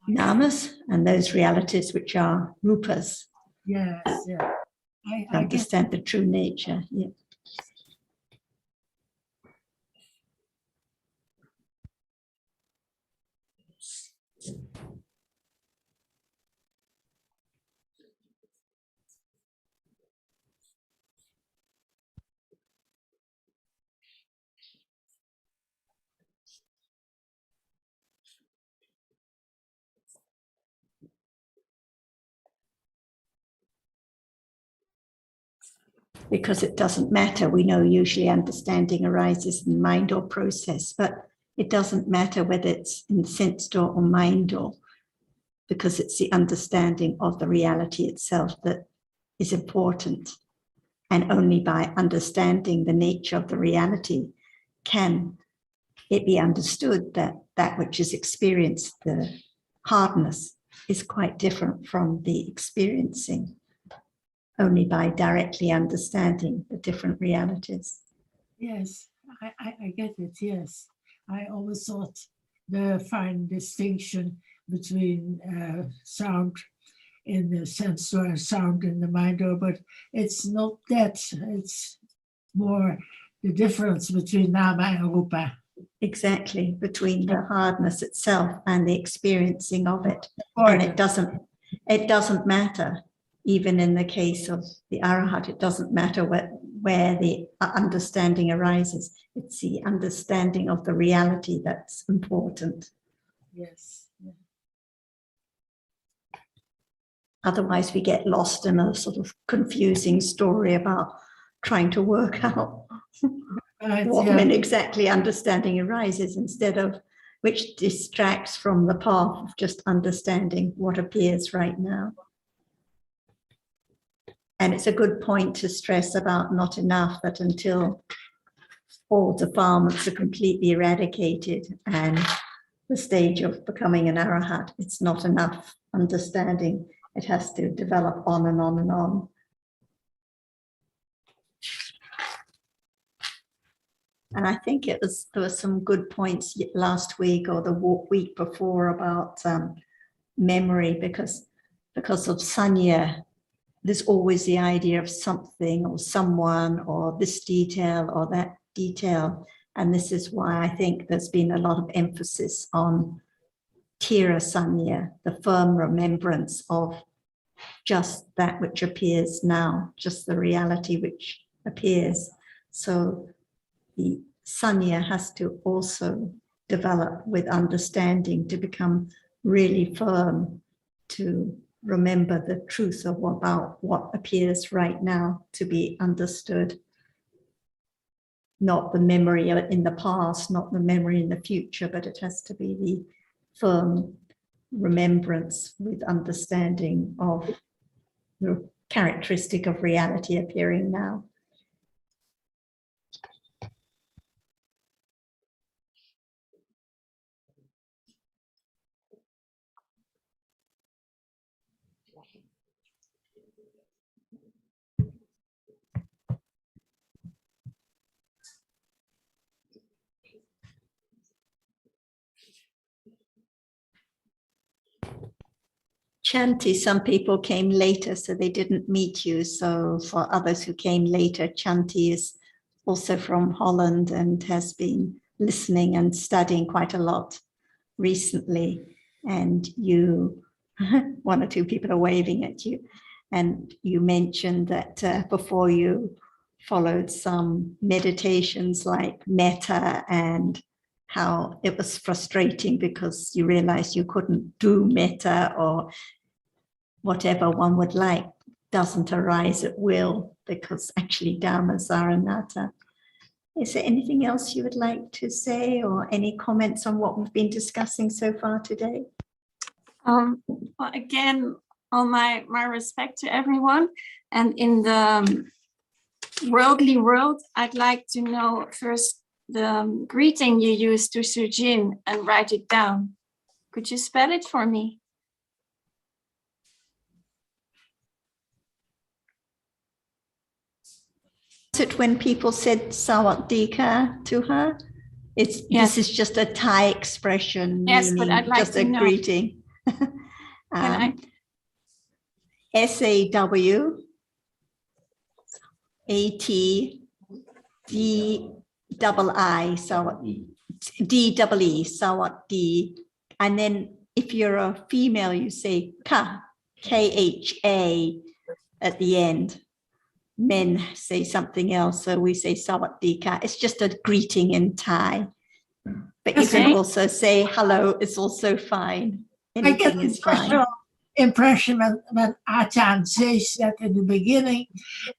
namas and those realities which are rupas. Yes, yeah. I Understand the true nature. Yeah. Because it doesn't matter. We know usually understanding arises in mind or process, but it doesn't matter whether it's in sense door or mind door, because it's the understanding of the reality itself that is important. And only by understanding the nature of the reality can it be understood that that which is experienced, the hardness, is quite different from the experiencing. Only by directly understanding the different realities. Yes, I get it, yes. I always thought the fine distinction between sound in the sense door and sound in the mind door, but it's not that. It's more the difference between nama and rupa. Exactly, between the hardness itself and the experiencing of it. And it doesn't matter. Even in the case of the Arahat, it doesn't matter where the understanding arises. It's the understanding of the reality that's important. Yes. Yeah. Otherwise, we get lost in a sort of confusing story about trying to work out when exactly understanding arises, instead of which distracts from the path of just understanding what appears right now. And it's a good point to stress about not enough, that until all defilements are completely eradicated and the stage of becoming an arahat, it's not enough understanding. It has to develop on and on and on. And I think there were some good points last week or the week before about memory, because of sanya. There's always the idea of something or someone or this detail or that detail. And this is why I think there's been a lot of emphasis on Tira Sanya, the firm remembrance of just that which appears now, just the reality which appears. So the Sanya has to also develop with understanding to become really firm, to remember the truth of about what appears right now to be understood. Not the memory in the past, not the memory in the future, but it has to be the firm remembrance with understanding of the characteristic of reality appearing now. Chanti, some people came later, so they didn't meet you. So for others who came later, Chanti is also from Holland and has been listening and studying quite a lot recently. And you, one or two people are waving at you. And you mentioned that before you followed some meditations like metta, and how it was frustrating because you realized you couldn't do metta, or whatever one would like doesn't arise at will, because actually dhammas are anatta. Is there anything else you would like to say, or any comments on what we've been discussing so far today? Well, again, all my respect to everyone. And in the worldly world, I'd like to know first the greeting you used to Sujin and write it down. Could you spell it for me? Is it when people said sawadika to her? It's Yes. This is just a Thai expression, Yes, meaning but I'd like just to a know. greeting. SAWATDII, DEE, sawadi. And then if you're a female, you say ka, KHA at the end. Men say something else, so we say sawadika. It's just a greeting in Thai. But you can also say hello, it's also fine. Anything is fine. Impression when Ajahn says that in the beginning,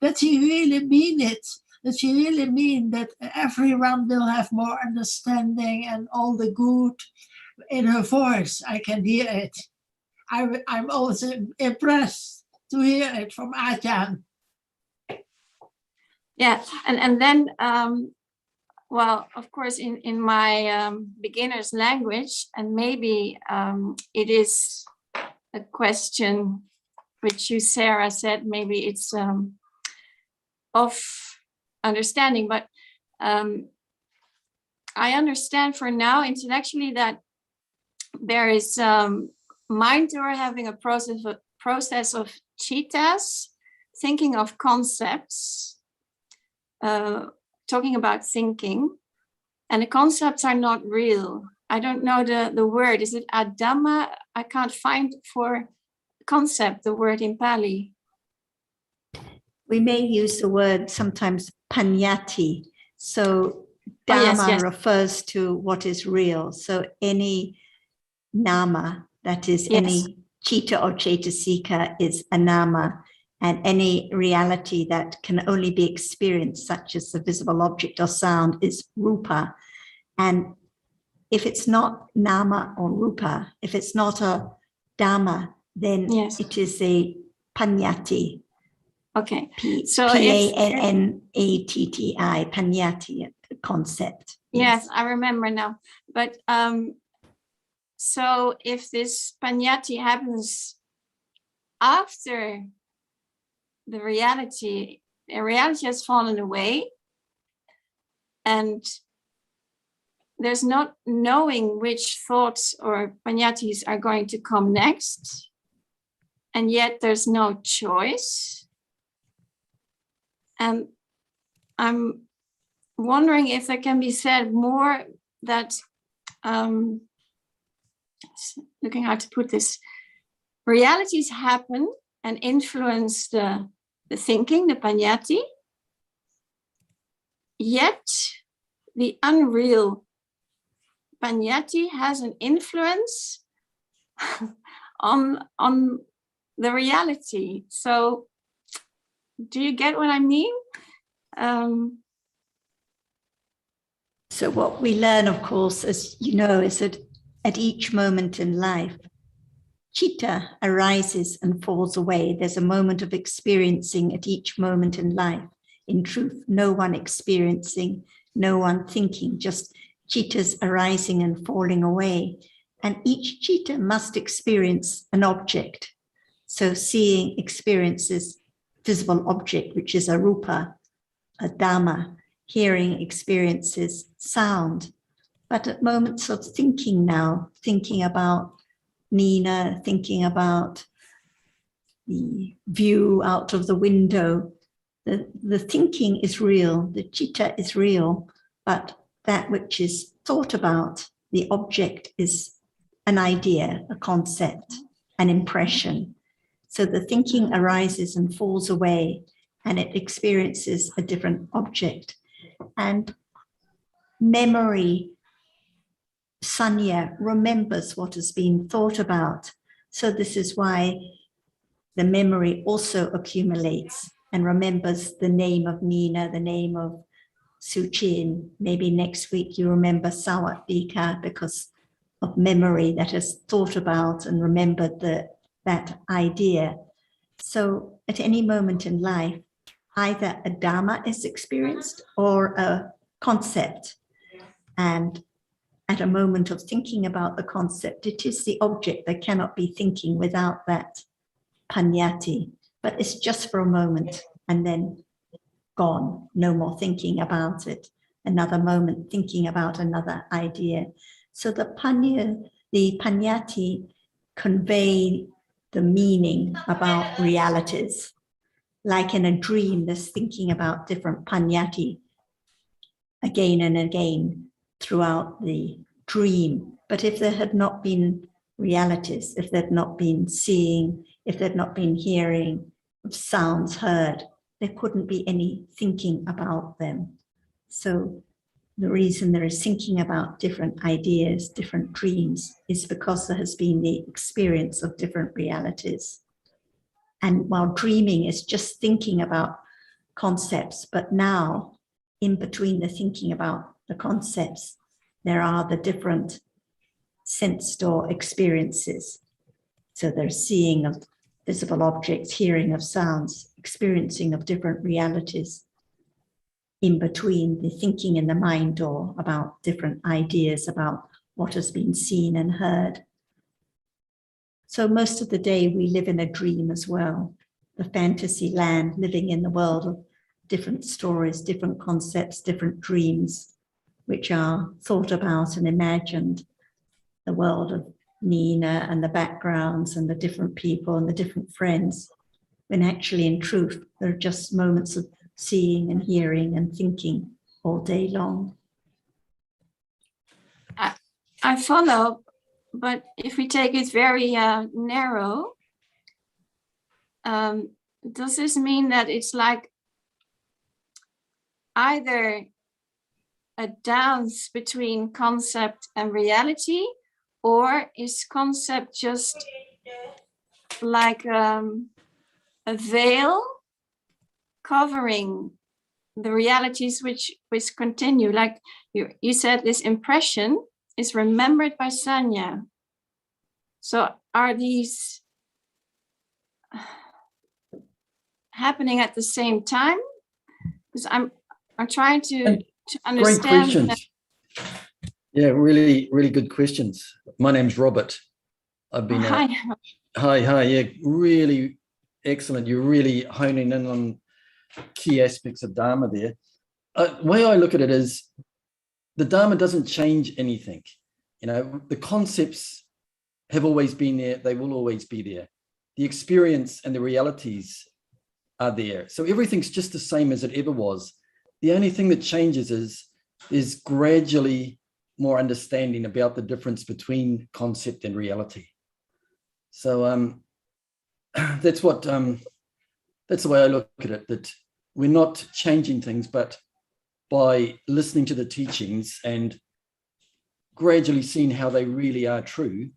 that he really mean it, that he really mean that everyone will have more understanding and all the good in her voice. I can hear it. I'm also impressed to hear it from Ajahn. Yeah, and then, well, of course, in my beginner's language, and maybe it is a question which you, Sarah, said, maybe it's of understanding, but I understand for now intellectually that there is mind or having a process of chittas, thinking of concepts, talking about thinking, and the concepts are not real. I don't know the word. Is it Dhamma? I can't find for concept the word in Pali. We may use the word sometimes panyati. So Dhamma refers to what is real. So any nama, that is any chitta or cetasika, is a nama. And any reality that can only be experienced, such as the visible object or sound, is rupa. And if it's not nama or rupa, if it's not a dhamma, then it is a panyati. Okay. So P-A-N-N-A-T-T-I, panyati concept. Yes, I remember now. But so if this panyati happens after the reality has fallen away, and there's not knowing which thoughts or panyatis are going to come next, and yet there's no choice. And I'm wondering if there can be said more that, looking how to put this, realities happen and influence the thinking, the panyati, yet the unreal panyati has an influence on the reality. So do you get what I mean? So what we learn, of course, as you know, is that at each moment in life, chitta arises and falls away. There's a moment of experiencing at each moment in life. In truth, no one experiencing, no one thinking, just chittas arising and falling away. And each chitta must experience an object. So seeing experiences visible object, which is a rupa, a dhamma. Hearing experiences sound. But at moments of thinking now, thinking about Nina, thinking about the view out of the window. The thinking is real, the citta is real, but that which is thought about, the object, is an idea, a concept, an impression. So the thinking arises and falls away, and it experiences a different object. And memory, sanya, remembers what has been thought about. So this is why the memory also accumulates and remembers the name of Nina, the name of Suchin. Maybe next week you remember Sawat Dika because of memory that has thought about and remembered that idea. So at any moment in life, either a Dhamma is experienced or a concept. And at a moment of thinking about the concept, it is the object that cannot be thinking without that panyati, but it's just for a moment and then gone, no more thinking about it. Another moment thinking about another idea. So the panyati convey the meaning about realities. Like in a dream, there's thinking about different panyati again and again throughout the dream. But if there had not been realities, if there'd not been seeing, if there'd not been hearing of sounds heard, there couldn't be any thinking about them. So the reason there is thinking about different ideas, different dreams, is because there has been the experience of different realities. And while dreaming is just thinking about concepts, but now in between the thinking about the concepts, there are the different sense door experiences. So there's seeing of visible objects, hearing of sounds, experiencing of different realities in between the thinking in the mind door about different ideas about what has been seen and heard. So most of the day we live in a dream as well, the fantasy land, living in the world of different stories, different concepts, different dreams, which are thought about and imagined. The world of Nina and the backgrounds and the different people and the different friends, when actually in truth, there are just moments of seeing and hearing and thinking all day long. I follow, but if we take it very narrow, does this mean that it's like either a dance between concept and reality, or is concept just like a veil covering the realities which continue? Like you said, this impression is remembered by sanya. So are these happening at the same time? Because I'm trying to understand. Great questions. Yeah, really, really good questions. My name's Robert. I've been Hi. Hi. Yeah, really excellent. You're really honing in on key aspects of Dharma there. The way I look at it is the Dharma doesn't change anything. You know, the concepts have always been there. They will always be there. The experience and the realities are there. So everything's just the same as it ever was. The only thing that changes is gradually more understanding about the difference between concept and reality. So that's the way I look at it, that we're not changing things, but by listening to the teachings and gradually seeing how they really are true,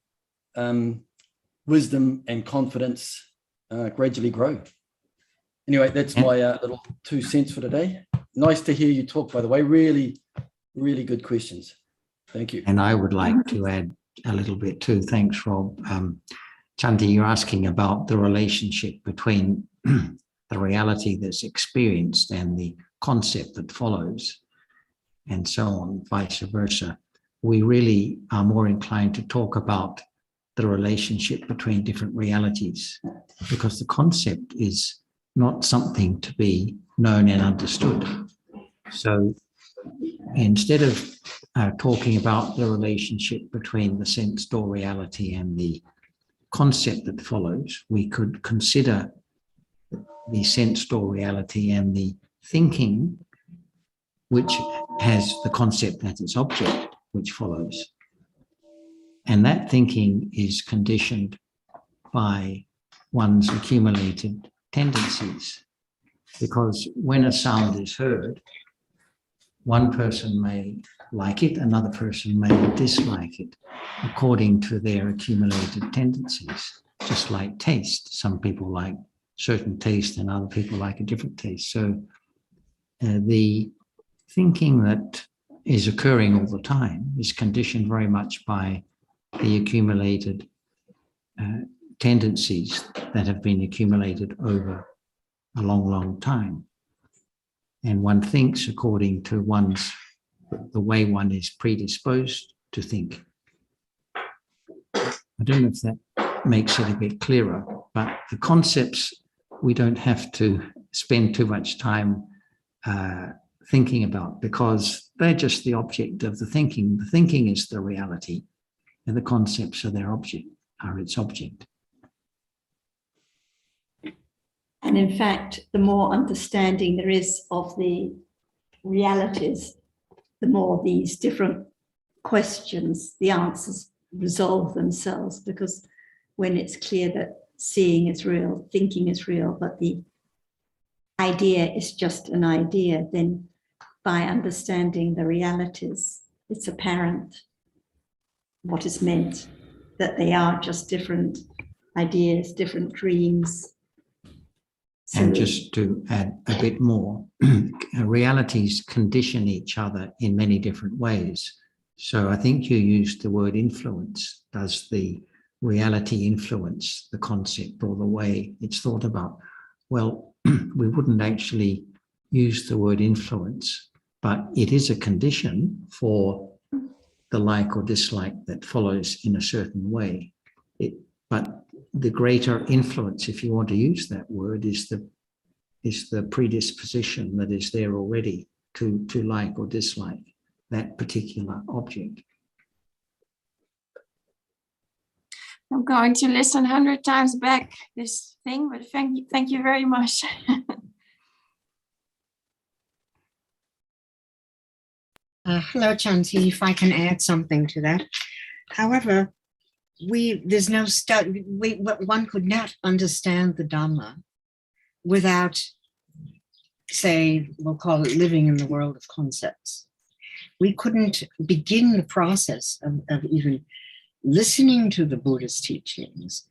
wisdom and confidence gradually grow. Anyway, that's my little 2 cents for today. Nice to hear you talk, by the way. Really, really good questions. Thank you. And I would like to add a little bit too. Thanks, Rob. Chanti, you're asking about the relationship between the reality that's experienced and the concept that follows, and so on, vice versa. We really are more inclined to talk about the relationship between different realities, because the concept is not something to be known and understood. So instead of talking about the relationship between the sense door reality and the concept that follows, we could consider the sensed or reality and the thinking, which has the concept as its object, which follows. And that thinking is conditioned by one's accumulated tendencies. Because when a sound is heard, one person may like it, another person may dislike it, according to their accumulated tendencies. Just like taste. Some people like certain taste and other people like a different taste. So the thinking that is occurring all the time is conditioned very much by the accumulated tendencies that have been accumulated over a long, long time. And one thinks according to the way one is predisposed to think. I don't know if that makes it a bit clearer, but the concepts, we don't have to spend too much time thinking about, because they're just the object of the thinking. The thinking is the reality, and the concepts are its object. And in fact, the more understanding there is of the realities, the more these different questions, the answers resolve themselves, because when it's clear that seeing is real, thinking is real, but the idea is just an idea, then by understanding the realities, it's apparent what is meant, that they are just different ideas, different dreams. So, and just to add a bit more, realities condition each other in many different ways. So I think you used the word influence. Does the reality influence the concept or the way it's thought about? Well, we wouldn't actually use the word influence, but it is a condition for the like or dislike that follows in a certain way. But the greater influence, if you want to use that word, is the predisposition that is there already to like or dislike that particular object. I'm going to listen 100 times back this thing, but thank you very much. Hello, Chanti, if I can add something to that. However, there's no study, one could not understand the Dhamma without, say, we'll call it living in the world of concepts. We couldn't begin the process of even listening to the Buddhist teachings,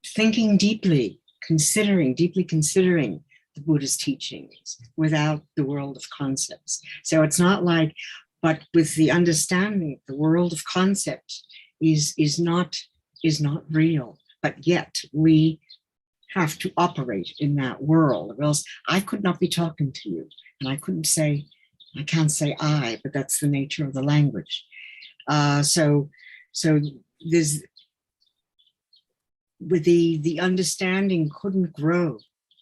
thinking deeply considering the Buddhist teachings without the world of concepts. So it's not like, but with the understanding the world of concept is not real, but yet we have to operate in that world, or else I could not be talking to you, and I can't say I, but that's the nature of the language. So there's, with the understanding couldn't grow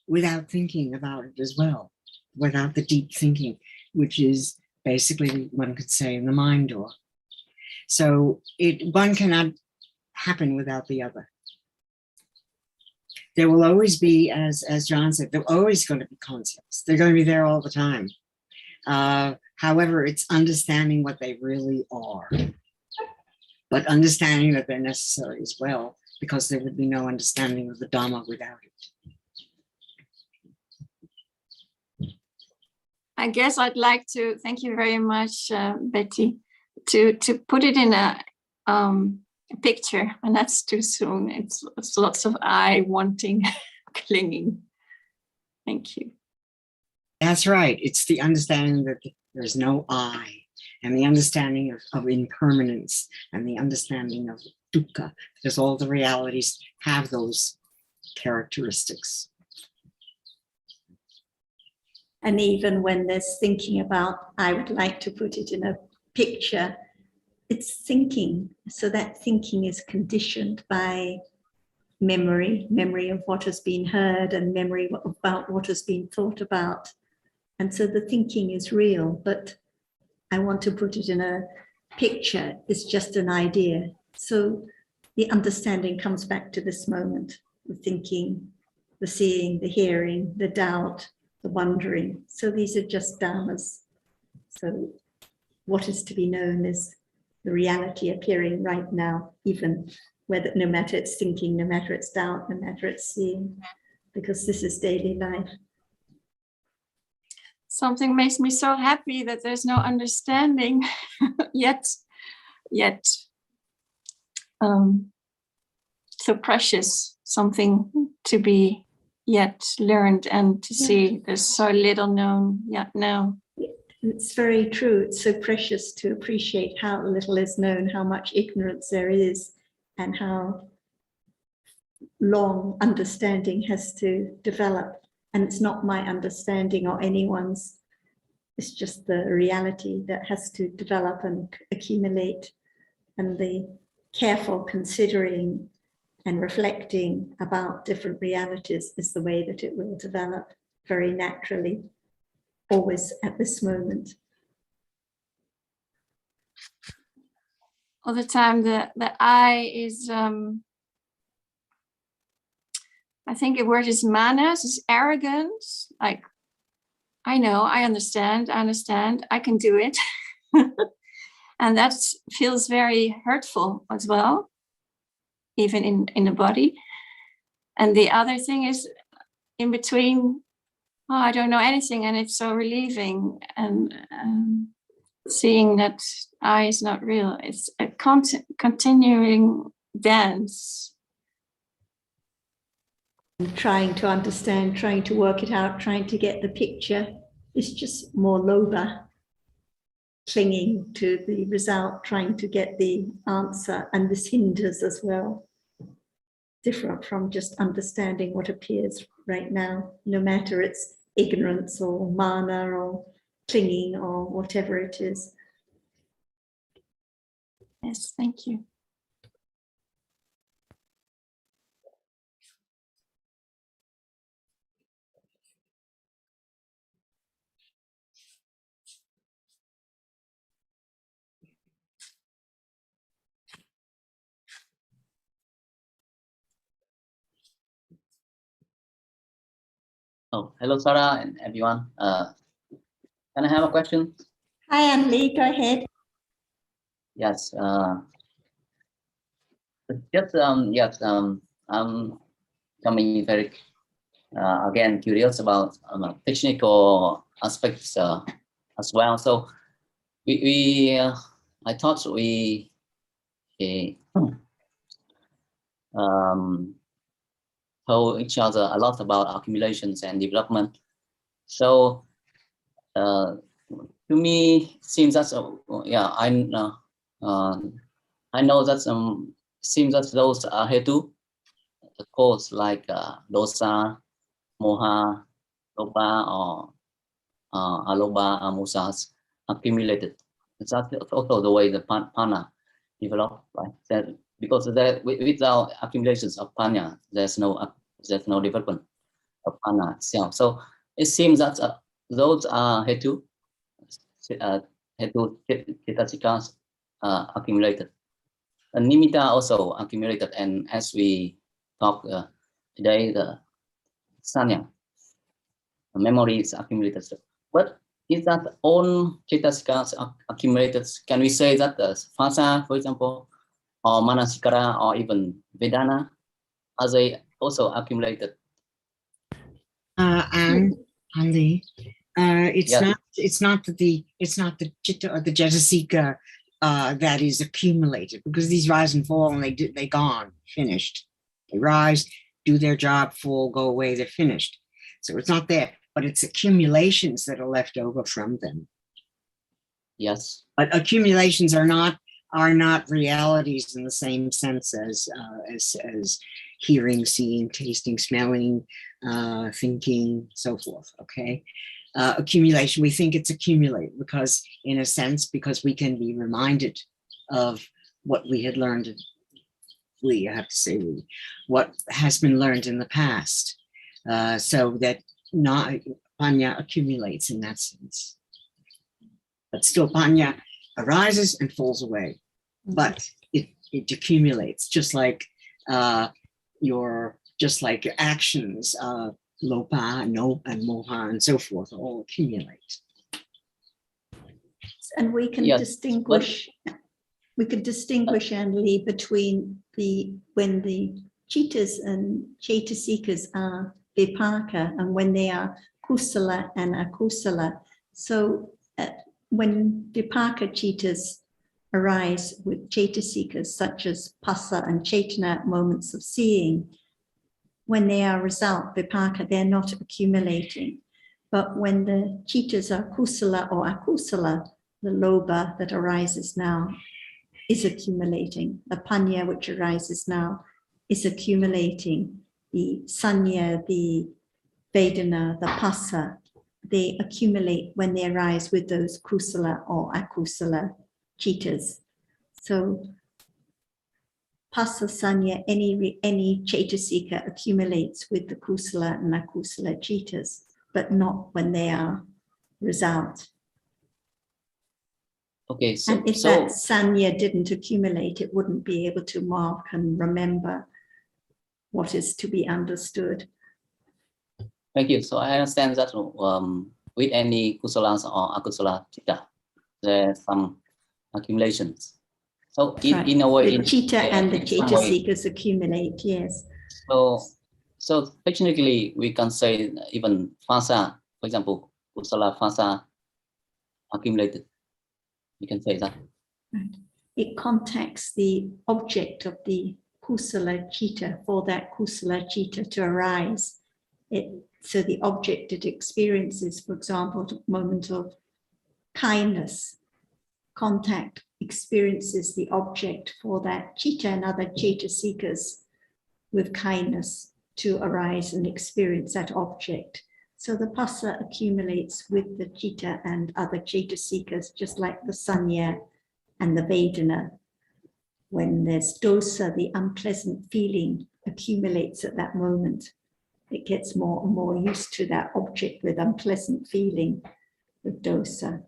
without thinking about it as well, without the deep thinking, which is basically, one could say, in the mind door. So one cannot happen without the other. There will always be, as John said, there are always going to be concepts. They're going to be there all the time. However, it's understanding what they really are, but understanding that they're necessary as well, because there would be no understanding of the Dhamma without it. I guess I'd like to thank you very much, Betty, to put it in a picture, and that's too soon. It's lots of I wanting, clinging. Thank you. That's right. It's the understanding that there's no I, and the understanding of impermanence, and the understanding of dukkha, because all the realities have those characteristics. and even when there's thinking about, I would like to put it in a picture, it's thinking. So that thinking is conditioned by memory of what has been heard, and memory about what has been thought about. And so the thinking is real, but I want to put it in a picture. It's just an idea. So the understanding comes back to this moment, the thinking, the seeing, the hearing, the doubt, the wondering. So these are just dhammas. So what is to be known is the reality appearing right now, even whether, no matter it's thinking, no matter it's doubt, no matter it's seeing, because this is daily life. Something makes me so happy that there's no understanding yet. So precious, something to be yet learned and to see. There's so little known yet now. It's very true. It's so precious to appreciate how little is known, how much ignorance there is, and how long understanding has to develop. And it's not my understanding or anyone's. It's just the reality that has to develop and accumulate. And the careful considering and reflecting about different realities is the way that it will develop very naturally, always at this moment. All the time, the I is, I think the word is manas, is arrogance. Like, I know, I understand, I can do it. And that feels very hurtful as well, even in the body. And the other thing is in between, oh, I don't know anything, and it's so relieving. And seeing that I is not real. It's a continuing dance. Trying to understand, trying to work it out, trying to get the picture is just more lobha. Clinging to the result, trying to get the answer, and this hinders as well. Different from just understanding what appears right now, no matter it's ignorance or mana or clinging or whatever it is. Yes, thank you. Oh, hello, Sarah and everyone. Can I have a question? Hi, Anli, go ahead. Yes. I'm coming very again curious about technical aspects as well. So I thought we told each other a lot about accumulations and development. So to me, it seems that I know that seems that those are hetu, the cause like dosa, moha, loba, or aloba, musas accumulated. That's also the way the pana develop, right? That because without accumulations of panya, there's no development of pana itself. So it seems that those are hetu citasikas accumulated. And nimitta also accumulated, and as we talk today, the sanya, the memory is accumulated. But is that all citasikas accumulated? Can we say that the phasa, for example, or manasikara, or even vedana, are they also accumulated? And Anli, Yeah. it's not the chitta or the cetasika that is accumulated, because these rise and fall and they gone, finished. They rise, do their job, fall, go away, they're finished. So it's not there, but it's accumulations that are left over from them. Yes. But accumulations are not realities in the same sense as hearing, seeing, tasting, smelling, thinking, so forth. Okay. Accumulation, we think it's accumulated because, in a sense, because we can be reminded of what we had learned. I have to say what has been learned in the past, so that not panya accumulates in that sense. But still, panya arises and falls away, but it it accumulates, just like your actions, lopa, no, and moha, and so forth, all accumulate. And we can distinguish. We can distinguish, Anne-Lee, between when the citas and cetasikas are vipaka and when they are kusala and akusala. So when vipaka citas arise with cetasikas such as passa and cetana, moments of seeing, when they are result vipaka, they're not accumulating. But when the citas are kusala or akusala, the lobha that arises now is accumulating. The panya which arises now is accumulating. The sanya, the vedana, the passa, they accumulate when they arise with those kusala or akusala citas. So passa, sanya, any cetasika accumulates with the kusala and akusala citas, but not when they are result. Okay, so, and if that sanya didn't accumulate, it wouldn't be able to mark and remember what is to be understood. Thank you. So I understand that with any kusalas or akusala citta, there's some accumulations. So in a way, the citta and the cetasikas accumulate, yes. So technically, we can say even phasa, for example, kusala phasa accumulated. You can say that. It contacts the object of the kusala citta for that kusala citta to arise. So the object it experiences, for example, the moment of kindness, contact experiences the object for that citta and other cetasikas with kindness to arise and experience that object. So the passa accumulates with the citta and other cetasikas, just like the sanya and the vedana. When there's dosa, the unpleasant feeling accumulates at that moment. It gets more and more used to that object with unpleasant feeling with dosa.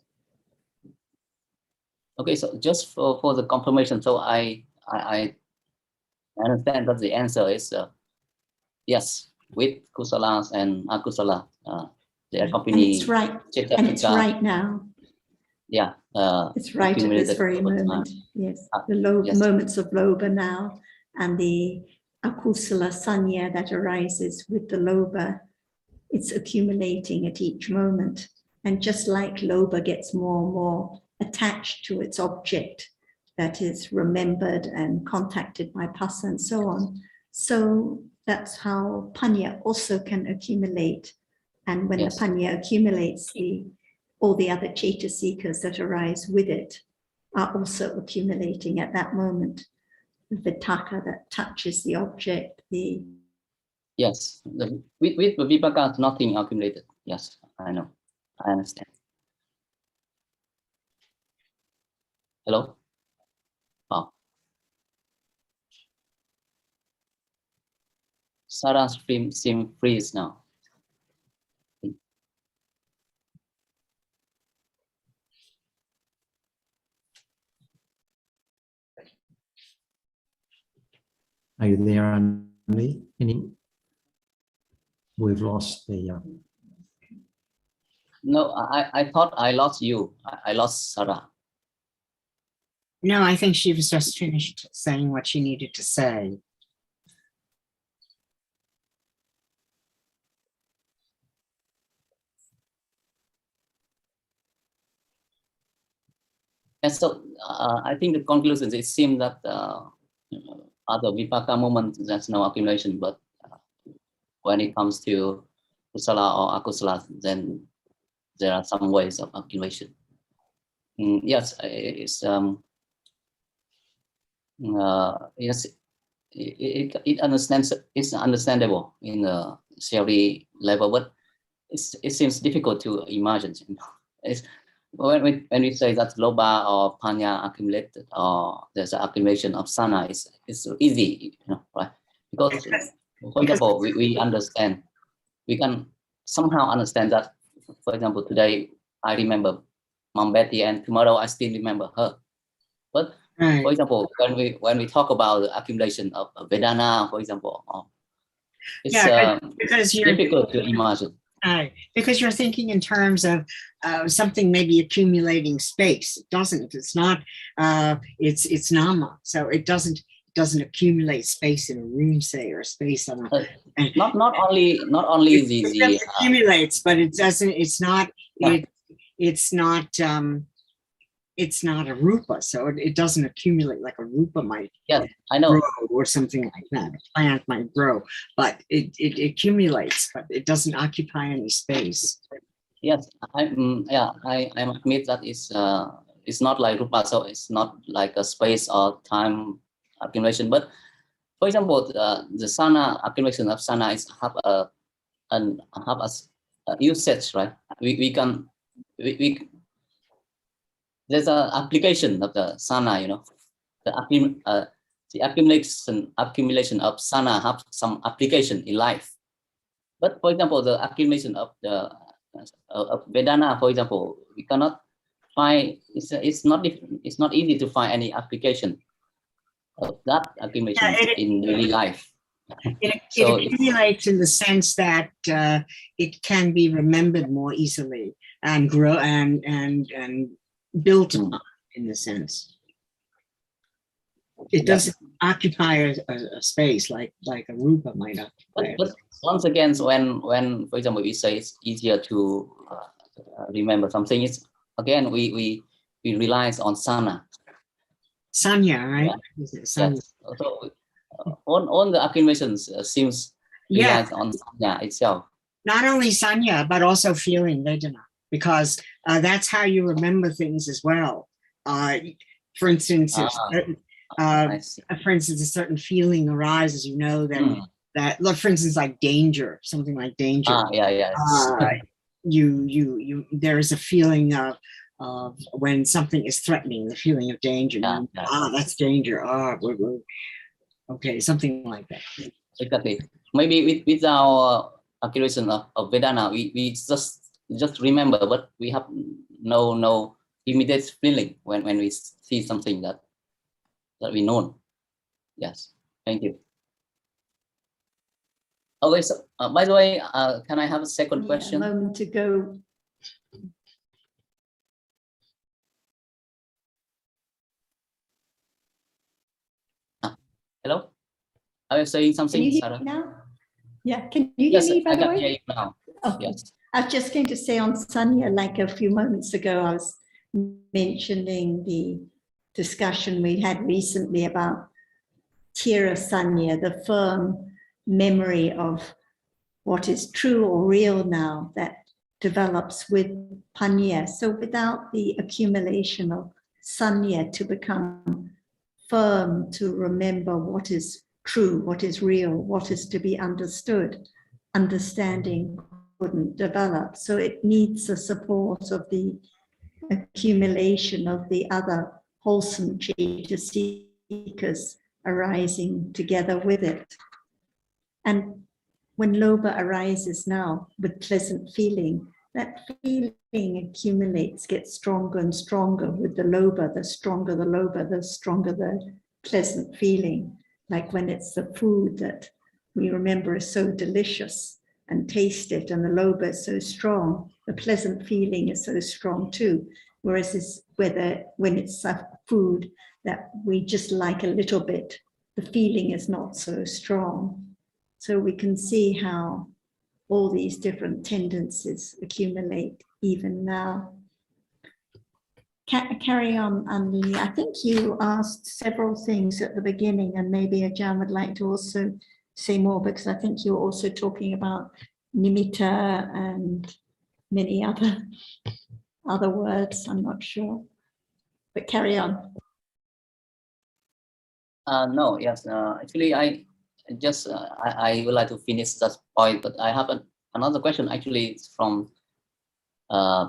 Okay, so just for the confirmation, so I understand that the answer is yes, with kusalas and akusala, they accompany. And it's right. And it's right now. Yeah. It's right at this very moment. Yes. The yes. Moments of lobha now, and the akusala sanya that arises with the lobha, it's accumulating at each moment. And just like lobha gets more and more attached to its object that is remembered and contacted by passa and so on, so that's how panya also can accumulate. And when the panya accumulates, all the other cetasikas that arise with it are also accumulating at that moment. The vitaka that touches the object, Yes, with vipaka, nothing accumulated. Yes, I know. I understand. Hello? Oh. Sarah's stream seems freeze now. Are you there, Anne-Lee? We've lost the. No, I thought I lost you. I lost Sarah. No, I think she was just finished saying what she needed to say. And so I think the conclusion, it seems that other vipaka moments, there's no accumulation, but when it comes to kusala or akusala, then there are some ways of accumulation. Yes, it's yes, it's understandable in the theory level, but it seems difficult to imagine. It's, when we say that lobha or panya accumulated, or there's an accumulation of sana, it's easy, right? Because, for example, we understand, we can somehow understand that, for example, today I remember Mom Betty and tomorrow I still remember her. But Right. For example, when we talk about the accumulation of Vedana, for example, it's because you're difficult to imagine. Right, because you're thinking in terms of something maybe accumulating space. It doesn't. It's not. It's nama, so it doesn't accumulate space in a room, say, or space on a. Not only it accumulates, but it doesn't. It's not. It's not. It's not a rupa, so it doesn't accumulate like a rupa might. Yes, I know. Grow or something like that. A plant might grow, but it accumulates, but it doesn't occupy any space. Yes, I admit that it's not like rupa, so it's not like a space or time accumulation. But for example, the sana accumulation of sana is have a usage, right? We there's an application of the sana, you know, the accumulation of sana have some application in life. But for example, the accumulation of the of Vedana, for example, we cannot find. It's not easy to find any application of that accumulation in daily life. It accumulates in the sense that it can be remembered more easily and grow and built upon, in the sense. It doesn't occupy a space like a rupa might occupy. But once again, when for example we say it's easier to remember something, it's again we rely on sana. Sanya, right? Yeah. Sanya. Yes. So on the accumulations seems relies on sanya itself. Not only sanya, but also feeling vedana, because that's how you remember things as well. For instance, a certain feeling arises, you know, that look, for instance, like danger, something like danger. There is a feeling of when something is threatening, the feeling of danger. That's danger. Okay, something like that. Exactly. Maybe with our accumulation of Vedana, we just remember, but we have no immediate feeling when we see something that we know. Yes, thank you. Okay, so by the way, can I have a second question? A moment to go. Hello, are you saying something? Can you hear Sarah? me now? Yeah, can you hear me, by the way? I can hear you now. Oh, yes. I was just going to say on Sanya, like a few moments ago, I was mentioning the discussion we had recently about Tira Sanya, the firm memory of what is true or real now that develops with Panya. So without the accumulation of Sanya to become firm, to remember what is true, what is real, what is to be understood, understanding wouldn't develop. So it needs the support of the accumulation of the other wholesome Chaitasikas arising together with it. And when Lobha arises now with pleasant feeling, that feeling accumulates, gets stronger and stronger with the Lobha. The stronger the Lobha, the stronger the pleasant feeling. Like when it's the food that we remember is so delicious and taste it, and the Lobha is so strong, the pleasant feeling is so strong too. Whereas when it's a food that we just like a little bit, the feeling is not so strong. So we can see how all these different tendencies accumulate even now. Carry on, Anli. I think you asked several things at the beginning, and maybe Ajahn would like to also say more, because I think you're also talking about nimitta and many other words. I'm not sure, but carry on. No, yes. Actually, I would like to finish that point, but I have another question. Actually, it's from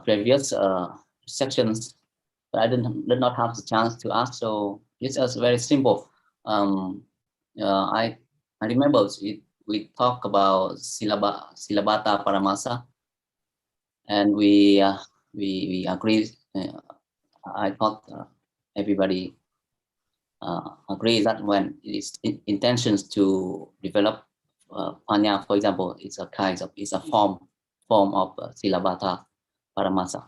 previous sections, but I did not have the chance to ask. So it's just very simple. I remember we talk about Silabata Paramasa, and we agree. I thought everybody agree that when it is intentions to develop panya, for example, it's a form of Silabata Paramasa.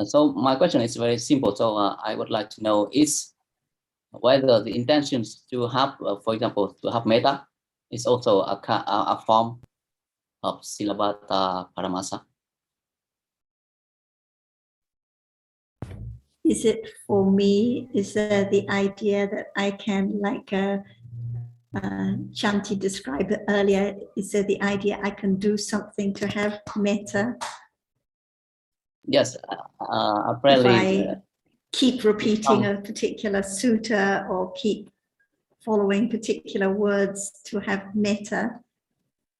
So my question is very simple. So I would like to know is whether the intentions to have, for example, to have metta is also a form of Silabata Paramasa. Is it for me? Is there the idea that I can, like Shanti described it earlier, is there the idea I can do something to have metta? Yes, If apparently. I keep repeating a particular sutta or keep following particular words to have metta,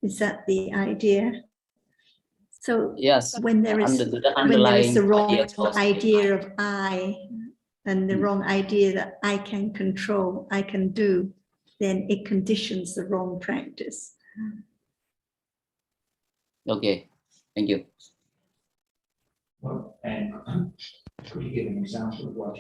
is that the idea? So Yes, when there is the wrong idea of I and the wrong idea that I can control, I can do, then it conditions the wrong practice. Okay, thank you. Well, and could you give an example of what?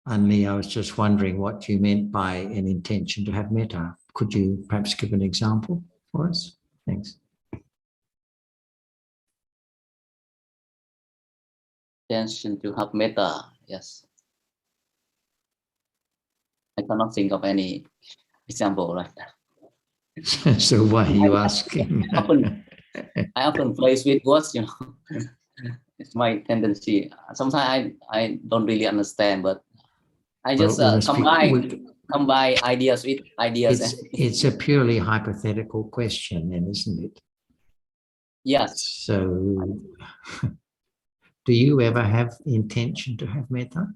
Only I was just wondering what you meant by an intention to have metta. Could you perhaps give an example for us? Thanks. Intention to have metta, yes. I cannot think of any example like that. So why are you asking? I often play with words, you know. It's my tendency. Sometimes I don't really understand, but I just combine ideas with ideas. It's a purely hypothetical question, then, isn't it? Yes. So, do you ever have intention to have metta?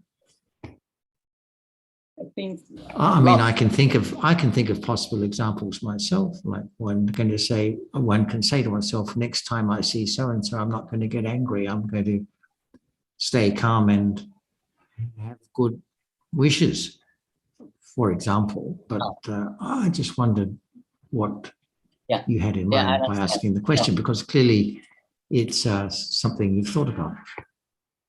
I think. I mean, I can think of possible examples myself. Like one can say to oneself, next time I see so and so, I'm not going to get angry. I'm going to stay calm and have good wishes, for example. But I just wondered what you had in mind by asking the question, because clearly it's something you've thought about.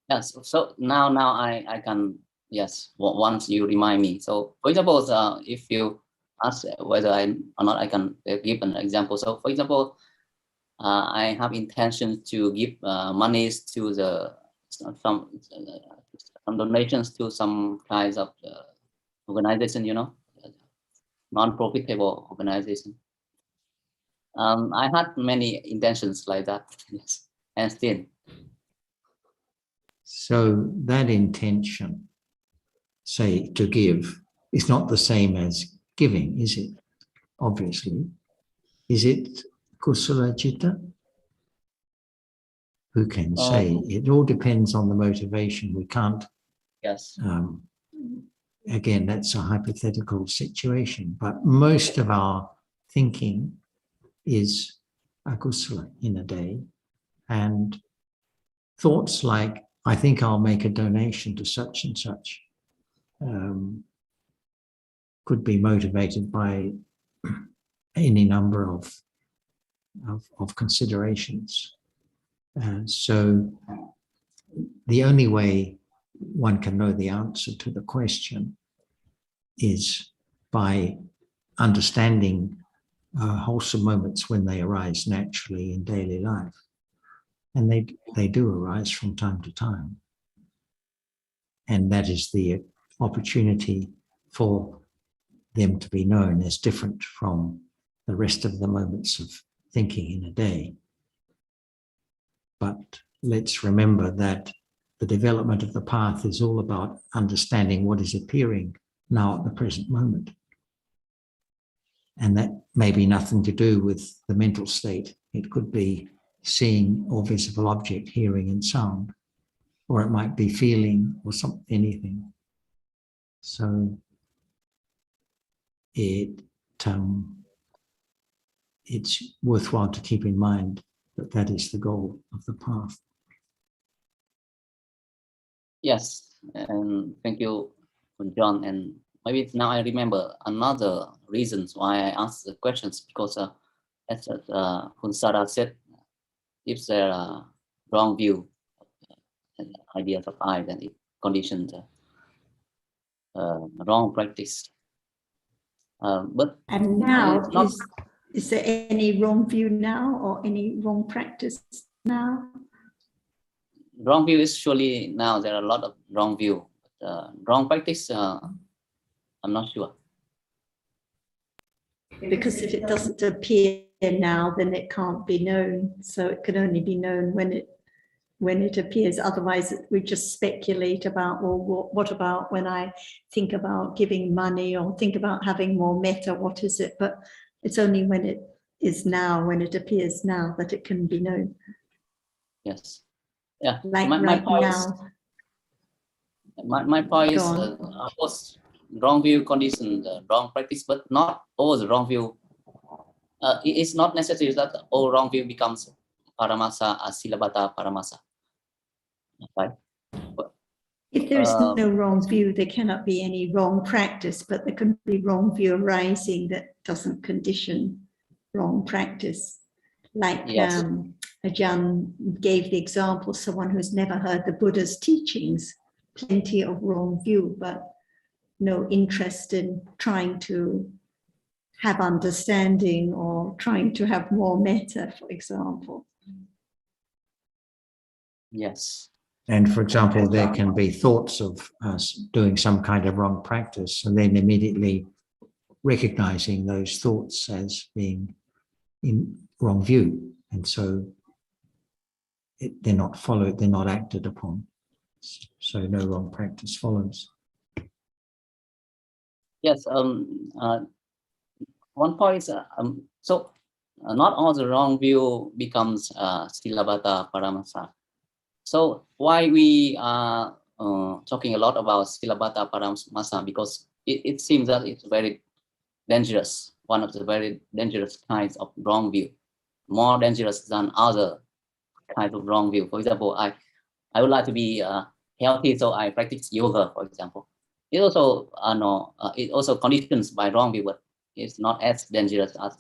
Yes. So now I can. Yes, once you remind me. So, for example, if you ask whether I or not, I can give an example. So, for example, I have intention to give monies to some donations to some kinds of organization, you know, non-profitable organization. I had many intentions like that, yes, and still. So that intention, say, to give, is not the same as giving, is it? Obviously. Is it kusala citta? Who can say? It all depends on the motivation. We can't. Yes. Again, that's a hypothetical situation, but most of our thinking is akusala in a day, and thoughts like, I think I'll make a donation to such and such, could be motivated by any number of considerations. So the only way one can know the answer to the question is by understanding wholesome moments when they arise naturally in daily life. And they do arise from time to time. And that is the opportunity for them to be known as different from the rest of the moments of thinking in a day. But let's remember that the development of the path is all about understanding what is appearing now at the present moment. And that may be nothing to do with the mental state. It could be seeing or visible object, hearing and sound, or it might be feeling or something, anything. So it it's worthwhile to keep in mind that that is the goal of the path. Yes, and thank you, John. And maybe now I remember another reasons why I asked the questions, because as Hunsara said, if there are wrong view and ideas of I, then it conditions wrong practice. But and now, not, is there any wrong view now or any wrong practice now? wrong view is surely now there are a lot of wrong view. Wrong practice, I'm not sure. Because if it doesn't appear now, then it can't be known. So it can only be known when it appears. Otherwise, we just speculate about, well, what about when I think about giving money or think about having more metta, what is it? But it's only when it is now, when it appears now, that it can be known. Yes. Yeah. Like my point now. My point is, of course, wrong view condition the wrong practice, but not all the wrong view. It's not necessary that all wrong view becomes paramasa, silabata paramasa. Right? But, if there is no wrong view, there cannot be any wrong practice, but there can be wrong view arising that doesn't condition wrong practice. Like yes. Ajahn gave the example, someone who's never heard the Buddha's teachings, plenty of wrong view, but no interest in trying to have understanding or trying to have more metta, for example. Yes. And for example, there can be thoughts of us doing some kind of wrong practice, and then immediately recognizing those thoughts as being in wrong view. And so they're not followed, they're not acted upon. So no wrong practice follows. Yes. One point is, so not all the wrong view becomes silabata paramasa. So why we are talking a lot about silabata paramasa? Because it seems that it's very dangerous, one of the very dangerous kinds of wrong view, more dangerous than other kinds of wrong view. For example, I would like to be healthy, so I practice yoga, for example. It also it also conditions by wrong view, but it's not as dangerous as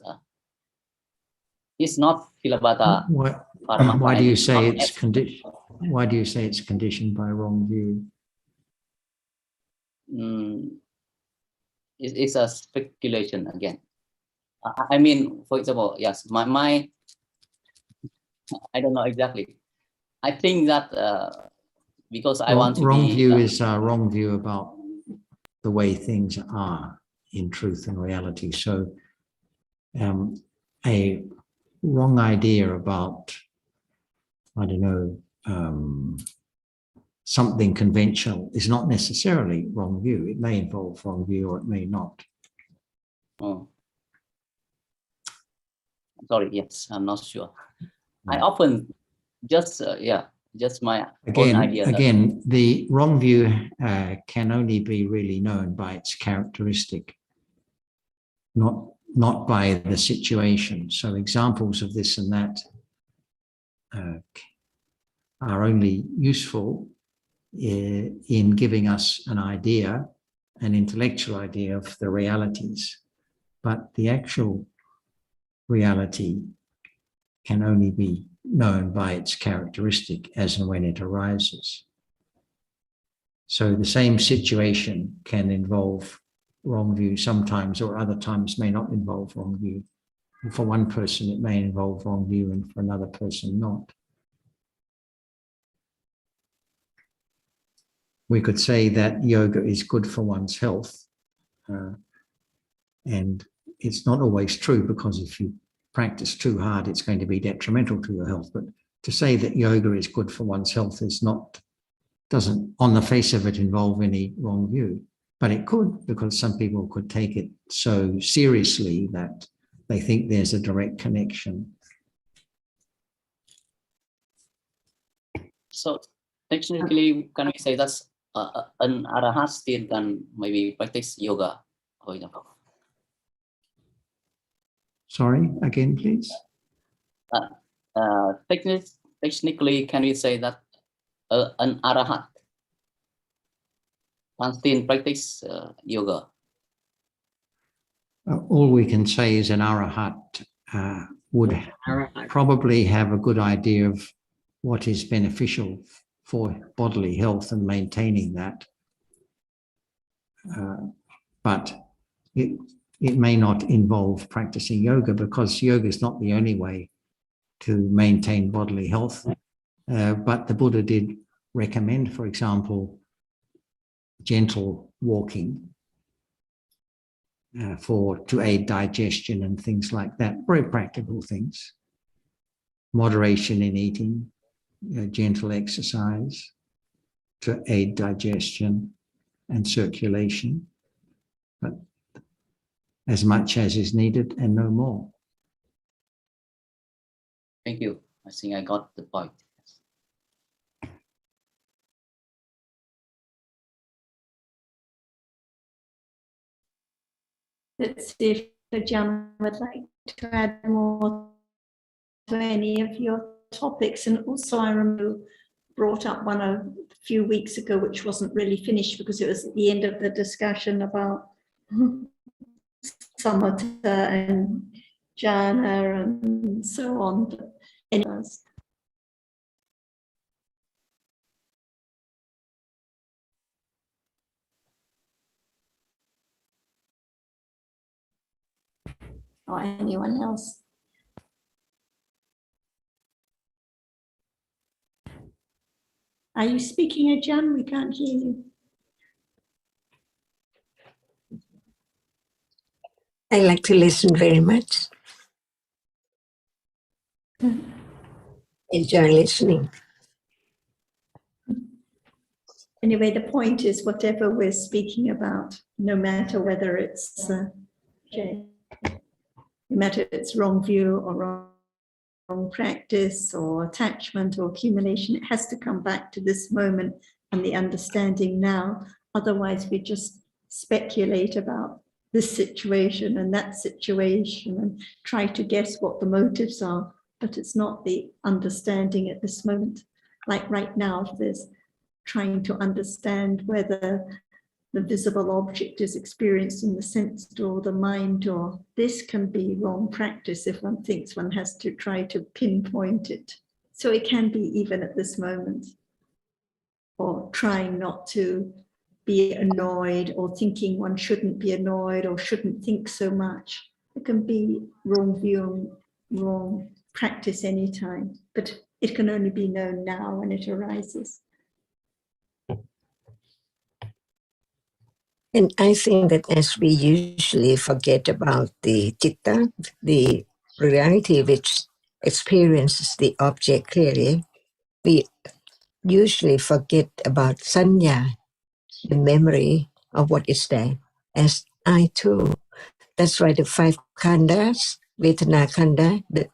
it's not silabata. Why do you say it's conditioned? Why do you say it's conditioned by wrong view? It's a speculation again. I mean, for example, yes, my I don't know exactly. I think that because I want to wrong be view is wrong view about the way things are in truth and reality. So a wrong idea about, I don't know, something conventional is not necessarily wrong view. It may involve wrong view or it may not. Oh. Sorry, yes, I'm not sure. I often just just my own idea. Again, the wrong view can only be really known by its characteristic, not by the situation. So examples of this and that are only useful in giving us an idea, an intellectual idea of the realities, but the actual reality can only be known by its characteristic as and when it arises. So the same situation can involve wrong view sometimes, or other times may not involve wrong view. And for one person, it may involve wrong view, and for another person, not. We could say that yoga is good for one's health, and it's not always true, because if you practice too hard, it's going to be detrimental to your health. But to say that yoga is good for one's health doesn't on the face of it involve any wrong view. But it could, because some people could take it so seriously that they think there's a direct connection. So technically, can we say that's an arahat still can maybe practice yoga, for example? Sorry, again, please. Technically, can we say that an arahat can still practice yoga? All we can say is an arahat would probably have a good idea of what is beneficial for bodily health and maintaining that. But it may not involve practicing yoga, because yoga is not the only way to maintain bodily health. But the Buddha did recommend, for example, gentle walking to aid digestion and things like that. Very practical things. Moderation in eating, gentle exercise to aid digestion and circulation, but as much as is needed and no more. Thank you. I think I got the point. Let's see if John would like to add more to any of your topics. And also, I remember brought up one a few weeks ago, which wasn't really finished because it was at the end of the discussion about samatha and jhana and so on. But anyways. Or anyone else? Are you speaking, Ajahn? We can't hear you. I like to listen very much. Enjoy listening. Anyway, the point is, whatever we're speaking about, no matter whether it's no matter it's wrong view or wrong practice or attachment or accumulation, it has to come back to this moment and the understanding now. Otherwise, we just speculate about this situation and that situation and try to guess what the motives are, but it's not the understanding at this moment. Like right now, if there's trying to understand whether the visible object is experienced in the sense or the mind, or this can be wrong practice if one thinks one has to try to pinpoint it. So it can be even at this moment, or trying not to be annoyed or thinking one shouldn't be annoyed or shouldn't think so much. It can be wrong view, wrong practice anytime, but it can only be known now when it arises. And I think that as we usually forget about the citta, the reality which experiences the object clearly, we usually forget about sanya, the memory of what is there, as I too. That's why the five khandas, Vedana khanda, the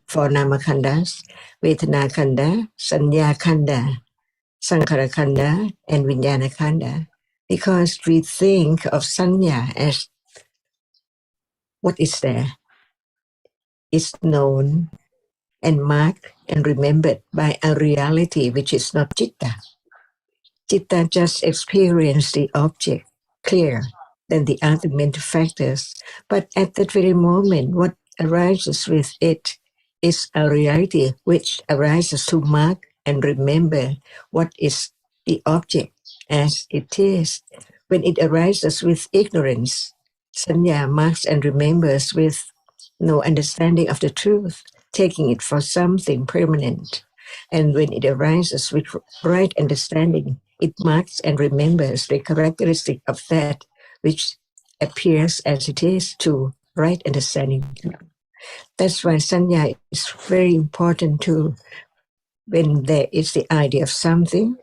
four nama khandas, Vedana khanda, Sanya khanda, Sankhara khanda, and Vijnana khanda. Because we think of sanya as what is there, is known and marked and remembered by a reality which is not citta. Citta just experience the object clear than the other mental factors. But at that very moment, what arises with it is a reality which arises to mark and remember what is the object as it is. When it arises with ignorance, sanya marks and remembers with no understanding of the truth, taking it for something permanent. And when it arises with right understanding, it marks and remembers the characteristic of that which appears as it is to right understanding. That's why sanya is very important too. When there is the idea of something,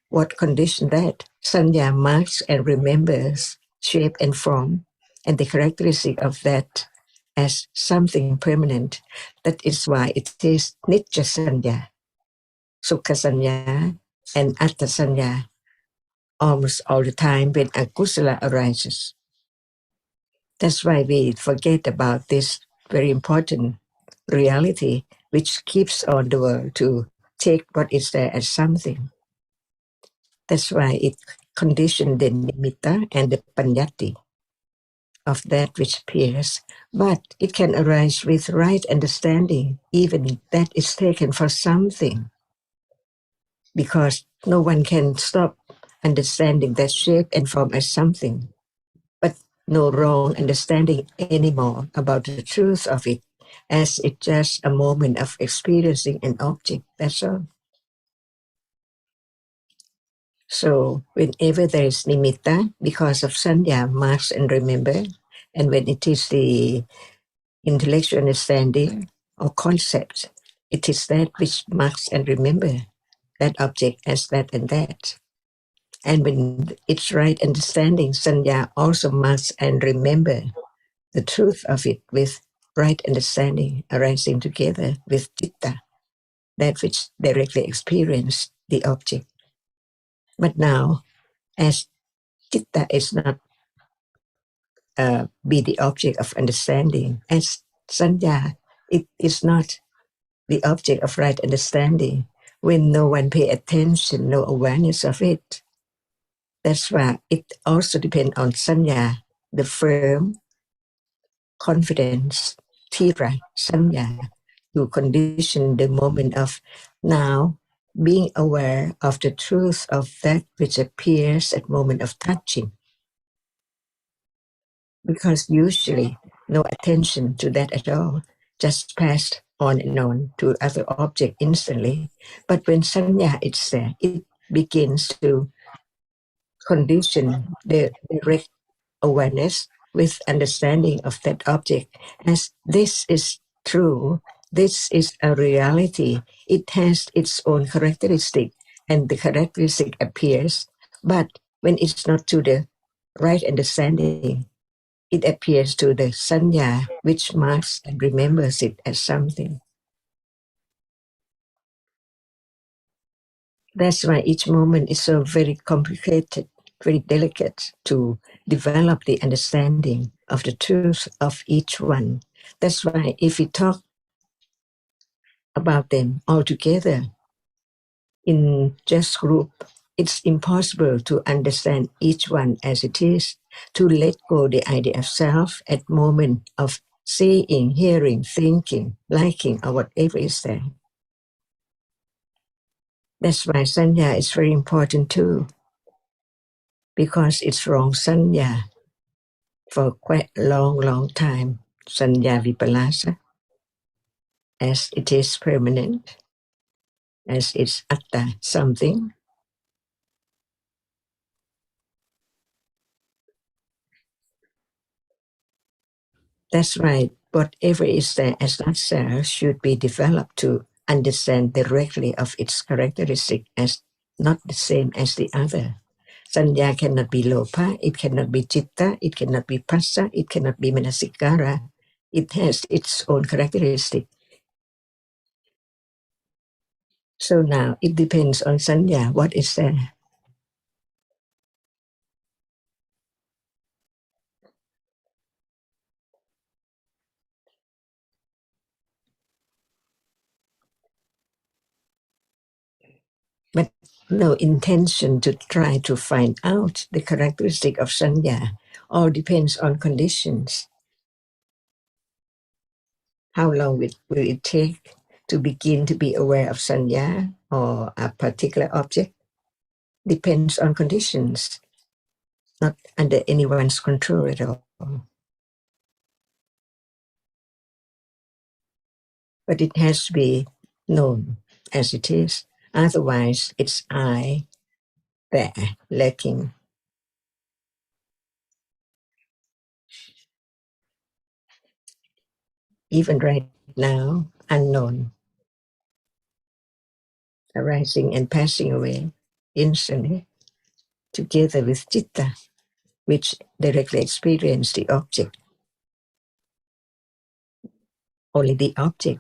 what condition that? Sanya marks and remembers shape and form and the characteristic of that as something permanent. That is why it is nitya sanya, sukha sanya, and atta sanya almost all the time when akusala arises. That's why we forget about this very important reality which keeps on the world to take what is there as something. That's why it conditioned the nimitta and the panyati of that which appears, but it can arise with right understanding, even that is taken for something, because no one can stop understanding that shape and form as something, but no wrong understanding anymore about the truth of it, as it's just a moment of experiencing an object, that's all. So whenever there is nimitta, because of sanya, marks and remember, and when it is the intellectual understanding or concept, it is that which marks and remember that object as that and that. And when it's right understanding, sanya also marks and remember the truth of it with right understanding arising together with citta, that which directly experienced the object. But now, as citta is not be the object of understanding, as sanya, it is not the object of right understanding, when no one pay attention, no awareness of it. That's why it also depends on sanya, the firm confidence, tira, sanya, to condition the moment of now being aware of the truth of that which appears at moment of touching. Because usually no attention to that at all, just passed on and on to other object instantly. But when sanya is there, it begins to condition the direct awareness with understanding of that object as this is true, this is a reality, it has its own characteristic, and the characteristic appears, but when it's not to the right understanding, it appears to the sanya, which marks and remembers it as something. That's why each moment is so very complicated, very delicate to develop the understanding of the truth of each one. That's why if we talk about them all together in just group, it's impossible to understand each one as it is, to let go the idea of self at moment of seeing, hearing, thinking, liking, or whatever is there. That's why sanya is very important too, because it's wrong sanya for quite a long time, sanya vipalasa, as it is permanent, as it's atta, something. That's right. Whatever is there as not self should be developed to understand directly of its characteristic as not the same as the other. Sanya cannot be lopa, it cannot be citta, it cannot be passa, it cannot be manasikara. It has its own characteristic. So now it depends on sanya, what is there. But no intention to try to find out the characteristic of sanya. All depends on conditions. How long will it take to begin to be aware of sanya or a particular object? Depends on conditions, not under anyone's control at all. But it has to be known as it is. Otherwise, it's I there lacking. Even right now, unknown, arising and passing away instantly, together with citta, which directly experience the object. Only the object,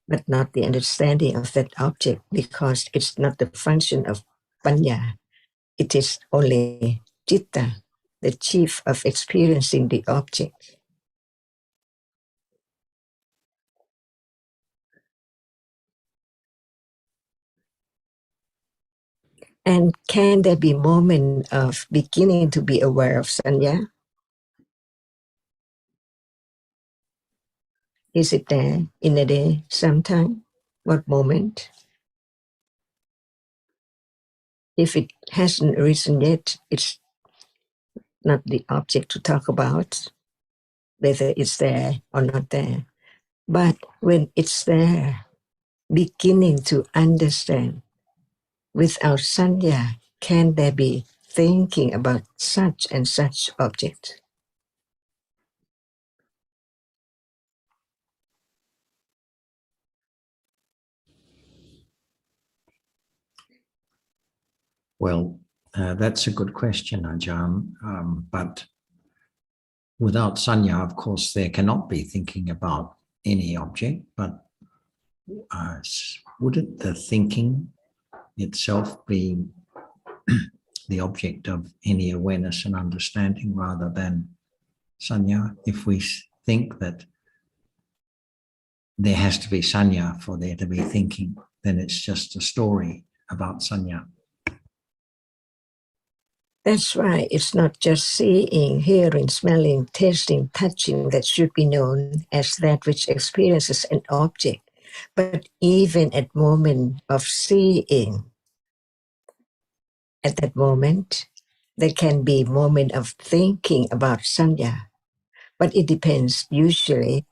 but not the understanding of that object, because it's not the function of panya. It is only citta, the chief of experiencing the object. And can there be moment of beginning to be aware of sanya? Is it there in a day sometime? What moment? If it hasn't arisen yet, it's not the object to talk about, whether it's there or not there. But when it's there, beginning to understand, without sanya, can there be thinking about such and such object? Well, that's a good question, Ajahn. But without sanya, of course, there cannot be thinking about any object, but wouldn't the thinking itself be the object of any awareness and understanding rather than sanya? If we think that there has to be sanya for there to be thinking, then it's just a story about sanya. That's why it's not just seeing, hearing, smelling, tasting, touching that should be known as that which experiences an object, but even at moment of seeing, at that moment, there can be moment of thinking about sanya. But it depends. Usually,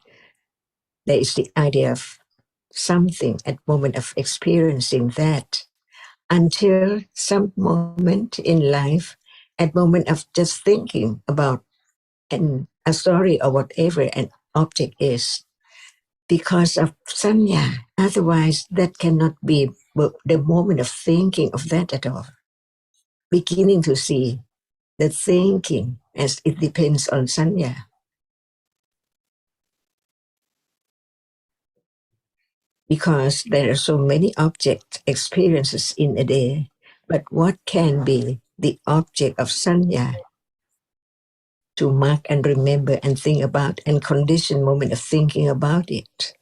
there is the idea of something at moment of experiencing that until some moment in life, at moment of just thinking about a story or whatever an object is, because of sanya. Otherwise, that cannot be the moment of thinking of that at all. Beginning to see the thinking as it depends on sanya. Because there are so many object experiences in a day, but what can be the object of sanya to mark and remember and think about and condition moment of thinking about it?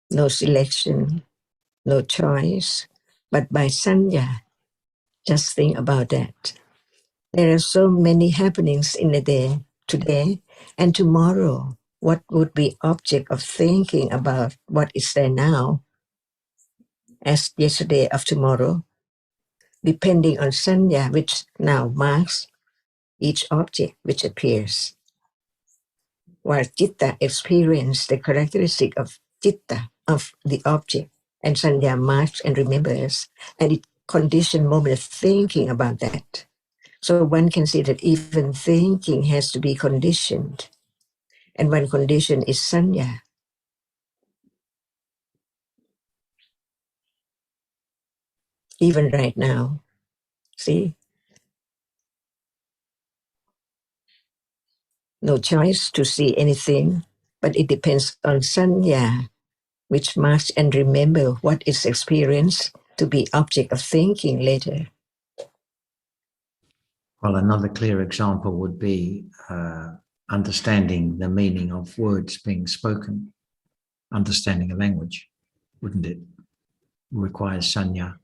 No selection, no choice, but by sanya, just think about that. There are so many happenings in a day, today and tomorrow. What would be object of thinking about what is there now as yesterday of tomorrow, depending on sanya, which now marks each object which appears. While citta experience the characteristic of citta, of the object, and sanya marks and remembers, and it conditions moment of thinking about that. So one can see that even thinking has to be conditioned. And one condition is sanya. Even right now, see? No choice to see anything, but it depends on sanya, which marks and remember what is experienced to be object of thinking later. Well, another clear example would be understanding the meaning of words being spoken, understanding a language, wouldn't it? Requires sanya.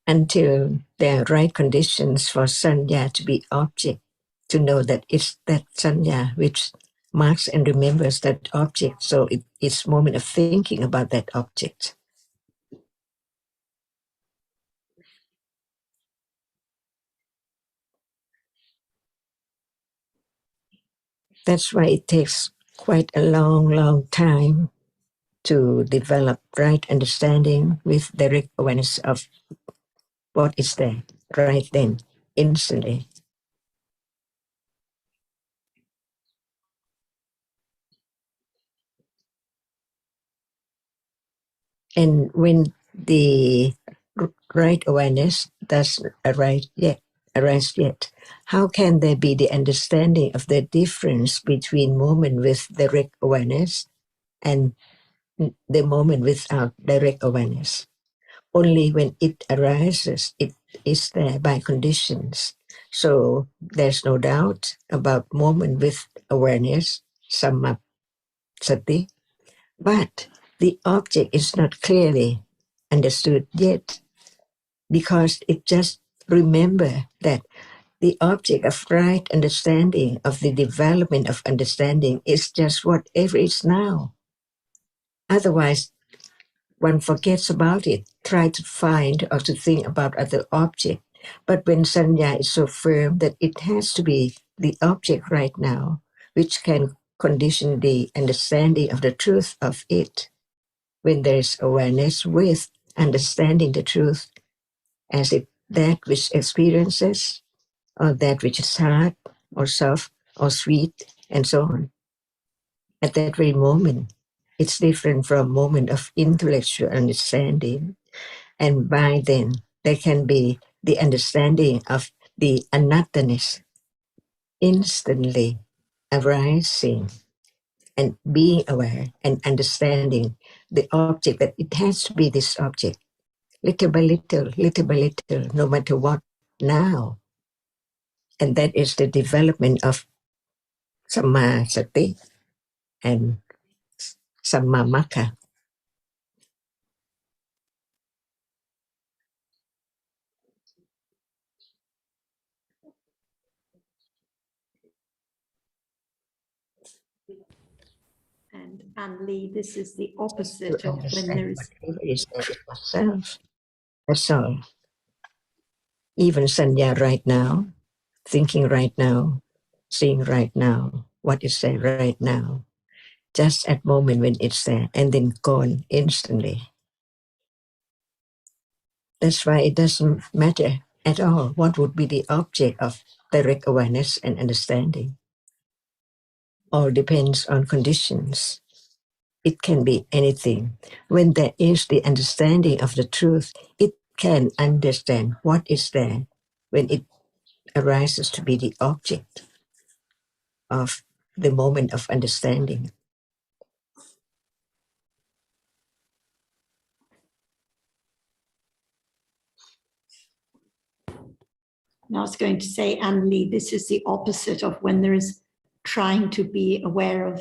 Until there are right conditions for sanya to be object, to know that it's that sanya which marks and remembers that object, so it's moment of thinking about that object. That's why it takes quite a long time to develop right understanding with direct awareness of what is there right then, instantly. And when the right awareness doesn't arise yet, how can there be the understanding of the difference between moment with direct awareness and the moment without direct awareness? Only when it arises, it is there by conditions. So there's no doubt about moment with awareness, samma sati. But the object is not clearly understood yet, because it just remember that the object of right understanding, of the development of understanding, is just whatever is now. Otherwise, one forgets about it, try to find or to think about other object. But when sanya is so firm that it has to be the object right now, which can condition the understanding of the truth of it, when there is awareness with understanding the truth as it that which experiences, or that which is hard or soft or sweet, and so on. At that very moment, it's different from a moment of intellectual understanding. And by then, there can be the understanding of the anatta-ness instantly arising and being aware and understanding the object, that it has to be this object, little by little, no matter what now. And that is the development of Samma Sati and Samma Magga. And Anli, this is the opposite To of when understand there is. whatever is there in ourselves. That's all. Even sanya right now, thinking right now, seeing right now, what is there right now, just at moment when it's there, and then gone instantly. That's why it doesn't matter at all what would be the object of direct awareness and understanding. All depends on conditions. It can be anything. When there is the understanding of the truth, it can understand what is there when it arises to be the object of the moment of understanding. And I was going to say, Anli, this is the opposite of when there is trying to be aware of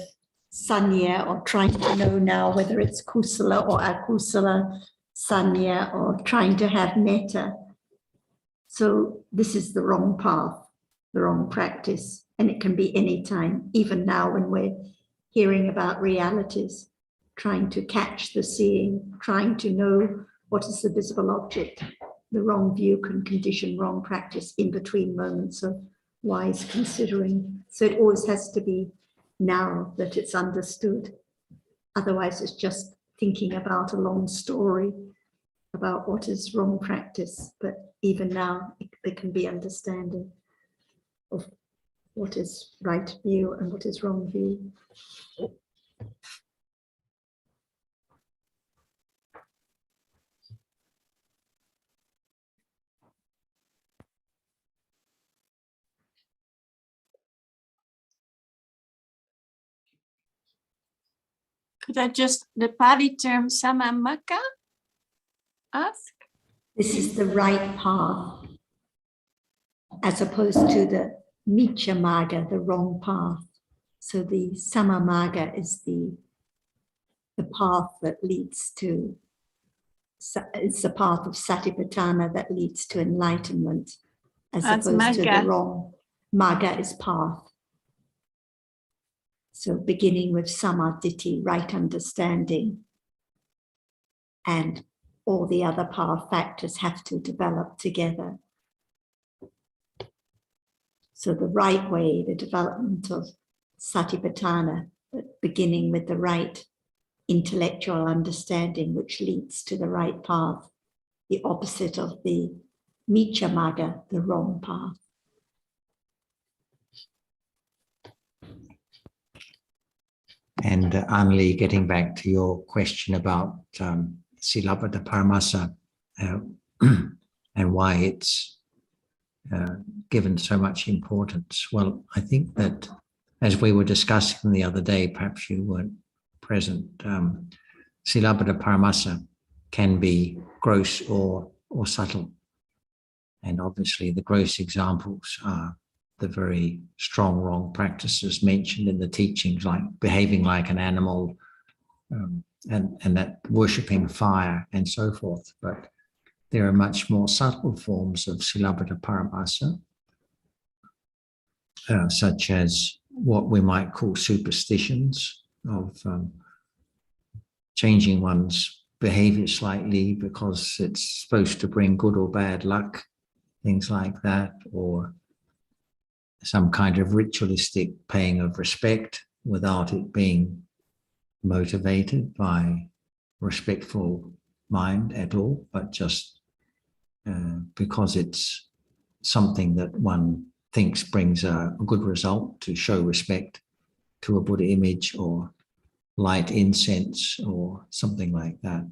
sanya, or trying to know now whether it's kusala or akusala sanya, or trying to have metta. So this is the wrong path, the wrong practice, and it can be any time, even now when we're hearing about realities, trying to catch the seeing, trying to know what is the visible object. The wrong view can condition wrong practice in between moments of wise considering. So it always has to be now that it's understood. Otherwise, it's just thinking about a long story about what is wrong practice. But even now, there can be understanding of what is right view and what is wrong view. Could I just, the Pali term Samma Magga, ask? This is the right path, as opposed to the Miccha Magga, the wrong path. So the Samma Magga is the path that leads to, it's the path of Satipatthana that leads to enlightenment, as That's opposed to the Magga. wrong. Magga is path. So beginning with Samaditi, right understanding, and all the other path factors have to develop together. So the right way, the development of Satipatthana, beginning with the right intellectual understanding, which leads to the right path, the opposite of the Miccha Magga, the wrong path. And Anli, getting back to your question about Silabbata Paramasa and why it's given so much importance. Well, I think that as we were discussing the other day, perhaps you weren't present, Silabbata Paramasa can be gross or subtle. And obviously the gross examples are the very strong wrong practices mentioned in the teachings, like behaving like an animal, and that worshipping fire and so forth. But there are much more subtle forms of Silabhata Paramasa, such as what we might call superstitions of changing one's behavior slightly because it's supposed to bring good or bad luck, things like that, or some kind of ritualistic paying of respect without it being motivated by respectful mind at all, but just because it's something that one thinks brings a good result, to show respect to a Buddha image or light incense or something like that.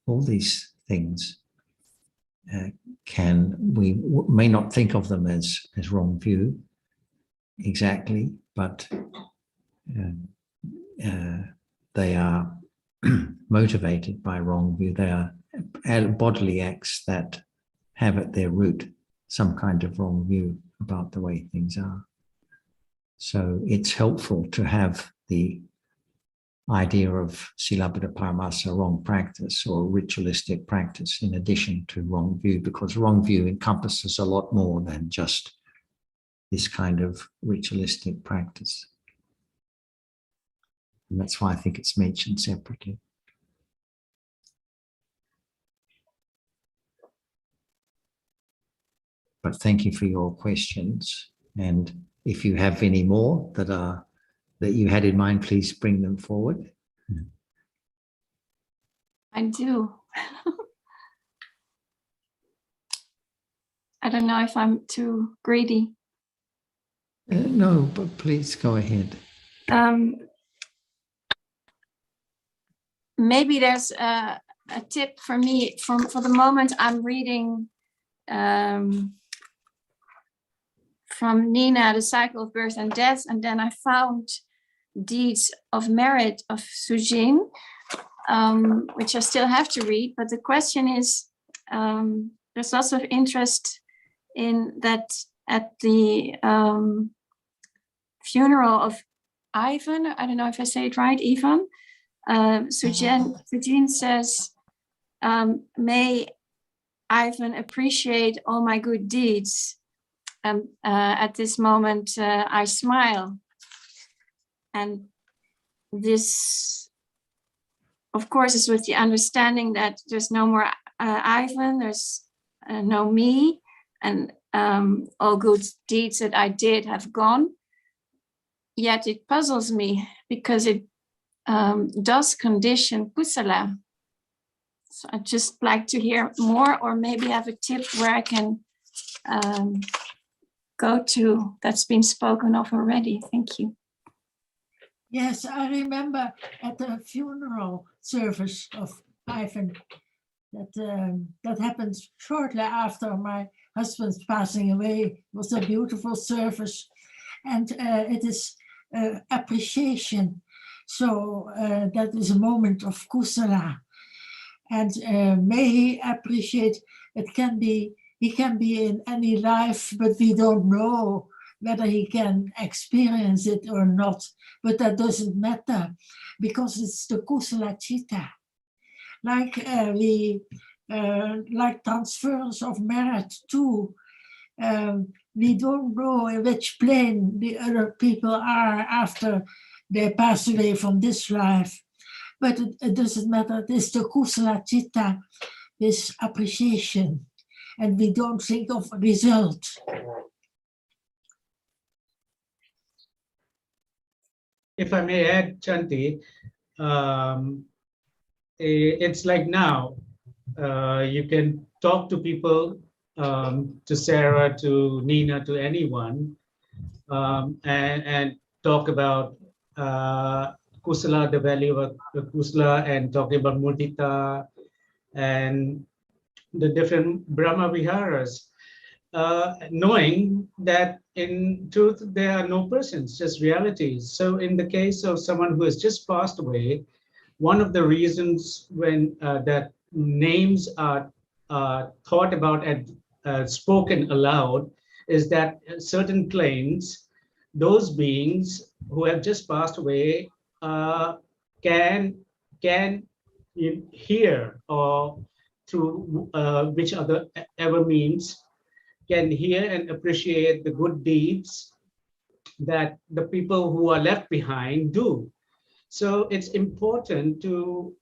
All these things we may not think of them as wrong view exactly, but they are motivated by wrong view. They are bodily acts that have at their root some kind of wrong view about the way things are. So it's helpful to have the idea of Silabhata Paramasa, wrong practice or ritualistic practice, in addition to wrong view, because wrong view encompasses a lot more than just this kind of ritualistic practice. And that's why I think it's mentioned separately. But thank you for your questions. And if you have any more that you had in mind, please bring them forward. I do. I don't know if I'm too greedy. No, but please go ahead. Maybe there's a tip for me. For the moment, I'm reading from Nina, The Cycle of Birth and Death, and then I found Deeds of Merit of Sujin, which I still have to read. But the question is, there's lots of interest in that at the funeral of Ivan, I don't know if I say it right, Ivan, Sujin says, may Ivan appreciate all my good deeds. And at this moment, I smile. And this, of course, is with the understanding that there's no more Ivan, there's no me, and all good deeds that I did have gone. Yet it puzzles me because it does condition kusala. So I'd just like to hear more, or maybe have a tip where I can go to that's been spoken of already. Thank you. Yes, I remember at the funeral service of Ivan that happened shortly after my husband's passing away. It was a beautiful service, and it is appreciation. So that is a moment of kusala, and may he appreciate. He can be in any life, but we don't know whether he can experience it or not. But that doesn't matter, because it's the kusala chitta. Like like transference of merit too. We don't know in which plane the other people are after they pass away from this life. But it doesn't matter. It's the kusala chitta, this appreciation. And we don't think of result. If I may add, Chanti, it's like now, you can talk to people, to Sarah, to Nina, to anyone, and talk about kusala, the value of kusala, and talking about mudita and the different Brahma Viharas, knowing that in truth there are no persons, just realities. So in the case of someone who has just passed away, one of the reasons when that names are thought about and spoken aloud is that certain planes, those beings who have just passed away, can can hear, or through which other ever means, can hear and appreciate the good deeds that the people who are left behind do. So it's important to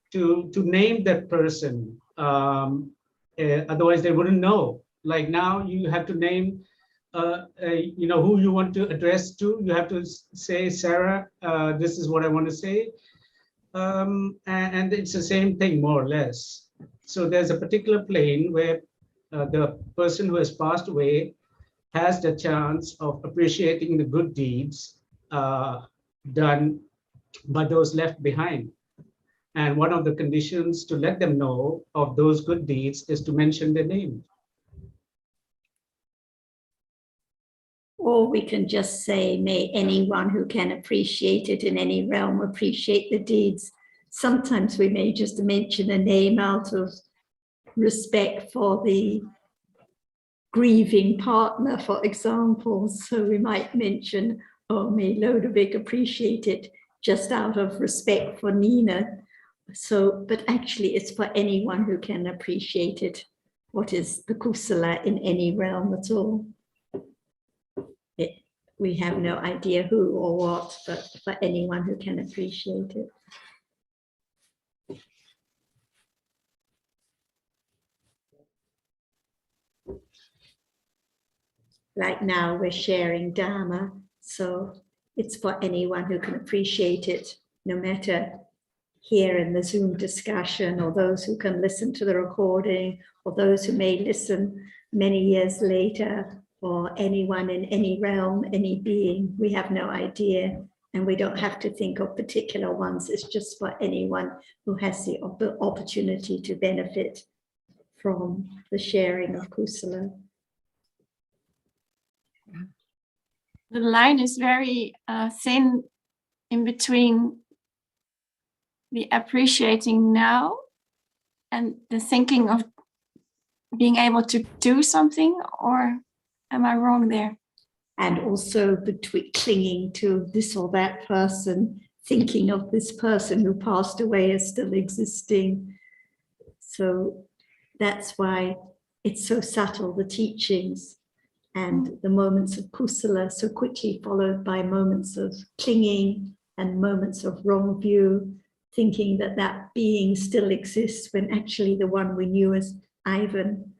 name that person. Otherwise, they wouldn't know. Like now, you have to name, who you want to address to. You have to say, Sarah, this is what I want to say. And it's the same thing, more or less. So there's a particular plane where the person who has passed away has the chance of appreciating the good deeds done by those left behind. And one of the conditions to let them know of those good deeds is to mention their name. Or we can just say, may anyone who can appreciate it in any realm appreciate the deeds. Sometimes we may just mention a name out of respect for the grieving partner, for example. So we might mention, oh, may Lodewijk appreciate it, just out of respect for Nina. So, but actually it's for anyone who can appreciate it, what is the kusala in any realm at all. We have no idea who or what, but for anyone who can appreciate it. Like now we're sharing Dhamma, so it's for anyone who can appreciate it, no matter here in the Zoom discussion, or those who can listen to the recording, or those who may listen many years later, or anyone in any realm, any being. We have no idea, and we don't have to think of particular ones. It's just for anyone who has the opportunity to benefit from the sharing of kusala. The line is very thin in between the appreciating now and the thinking of being able to do something, or am I wrong there? And also between clinging to this or that person, thinking of this person who passed away as still existing. So that's why it's so subtle, the teachings, and the moments of kusala so quickly followed by moments of clinging and moments of wrong view, thinking that that being still exists when actually the one we knew as Ivan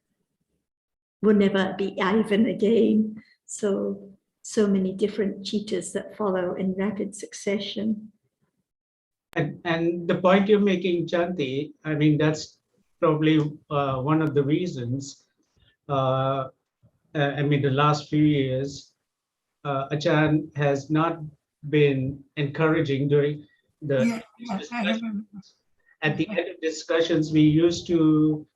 will never be Ivan again. So many different cheetahs that follow in rapid succession. And the point you're making, Chanti, I mean, that's probably one of the reasons. I mean, the last few years, Achan has not been encouraging during the discussions. At the end of discussions, we used to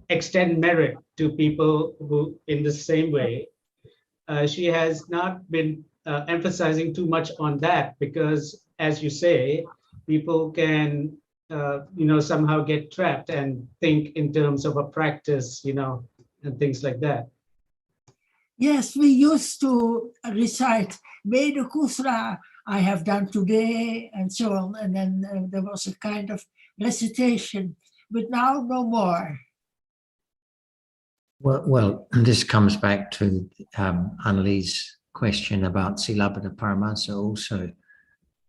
extend merit to people who, in the same way. She has not been emphasizing too much on that because, as you say, people can somehow get trapped and think in terms of a practice, and things like that. Yes, we used to recite, may the kusala I have done today, and so on. And then there was a kind of recitation, but now no more. Well, this comes back to Annalie's question about Silabbata Paramasa also.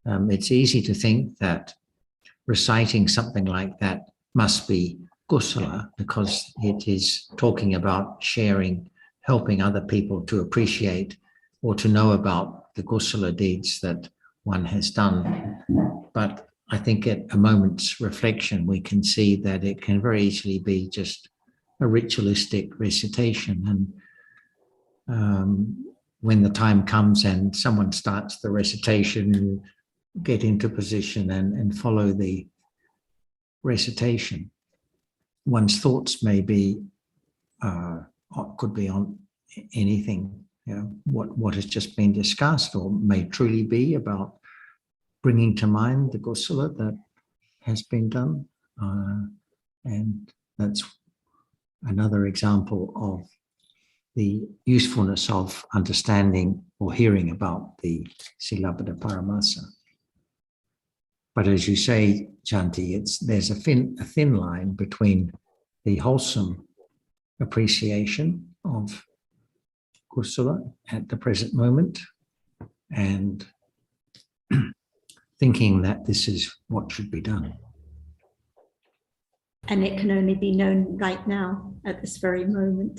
It's easy to think that reciting something like that must be kusala because it is talking about sharing, helping other people to appreciate or to know about the kusala deeds that one has done. But I think at a moment's reflection, we can see that it can very easily be just a ritualistic recitation. And when the time comes and someone starts the recitation, you get into position and follow the recitation. One's thoughts may be, could be on anything, what has just been discussed, or may truly be about bringing to mind the kusala that has been done. And that's another example of the usefulness of understanding or hearing about the Silabbata Paramasa. But as you say, Chanti, there's a thin line between the wholesome appreciation of kusala at the present moment and thinking that this is what should be done. And it can only be known right now, at this very moment.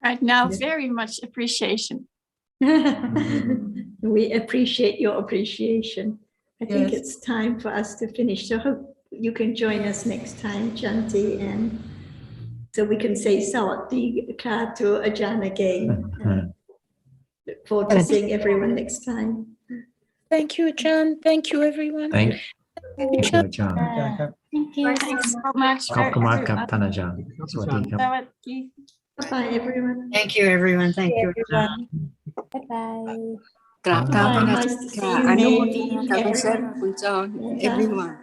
Right now, very much appreciation. We appreciate your appreciation. I think Yes. it's time for us to finish. So hope you can join us next time, Chanti, and so we can say Sawati Ka to Ajahn again. Look forward to seeing everyone next time. Thank you, John. Thank you, everyone. Thank you, Ajahn. Thank you. Thanks so much. ขอบคุณมากครับท่านอาจารย์สวัสดีครับ Sawatki. Bye, everyone. Thank you, everyone. Thank you. Bye-bye. กราบเท้าพระ Nice to see ค่ะ you, อนุโมท May, นากับคุณ everyone. คุณจอน everyone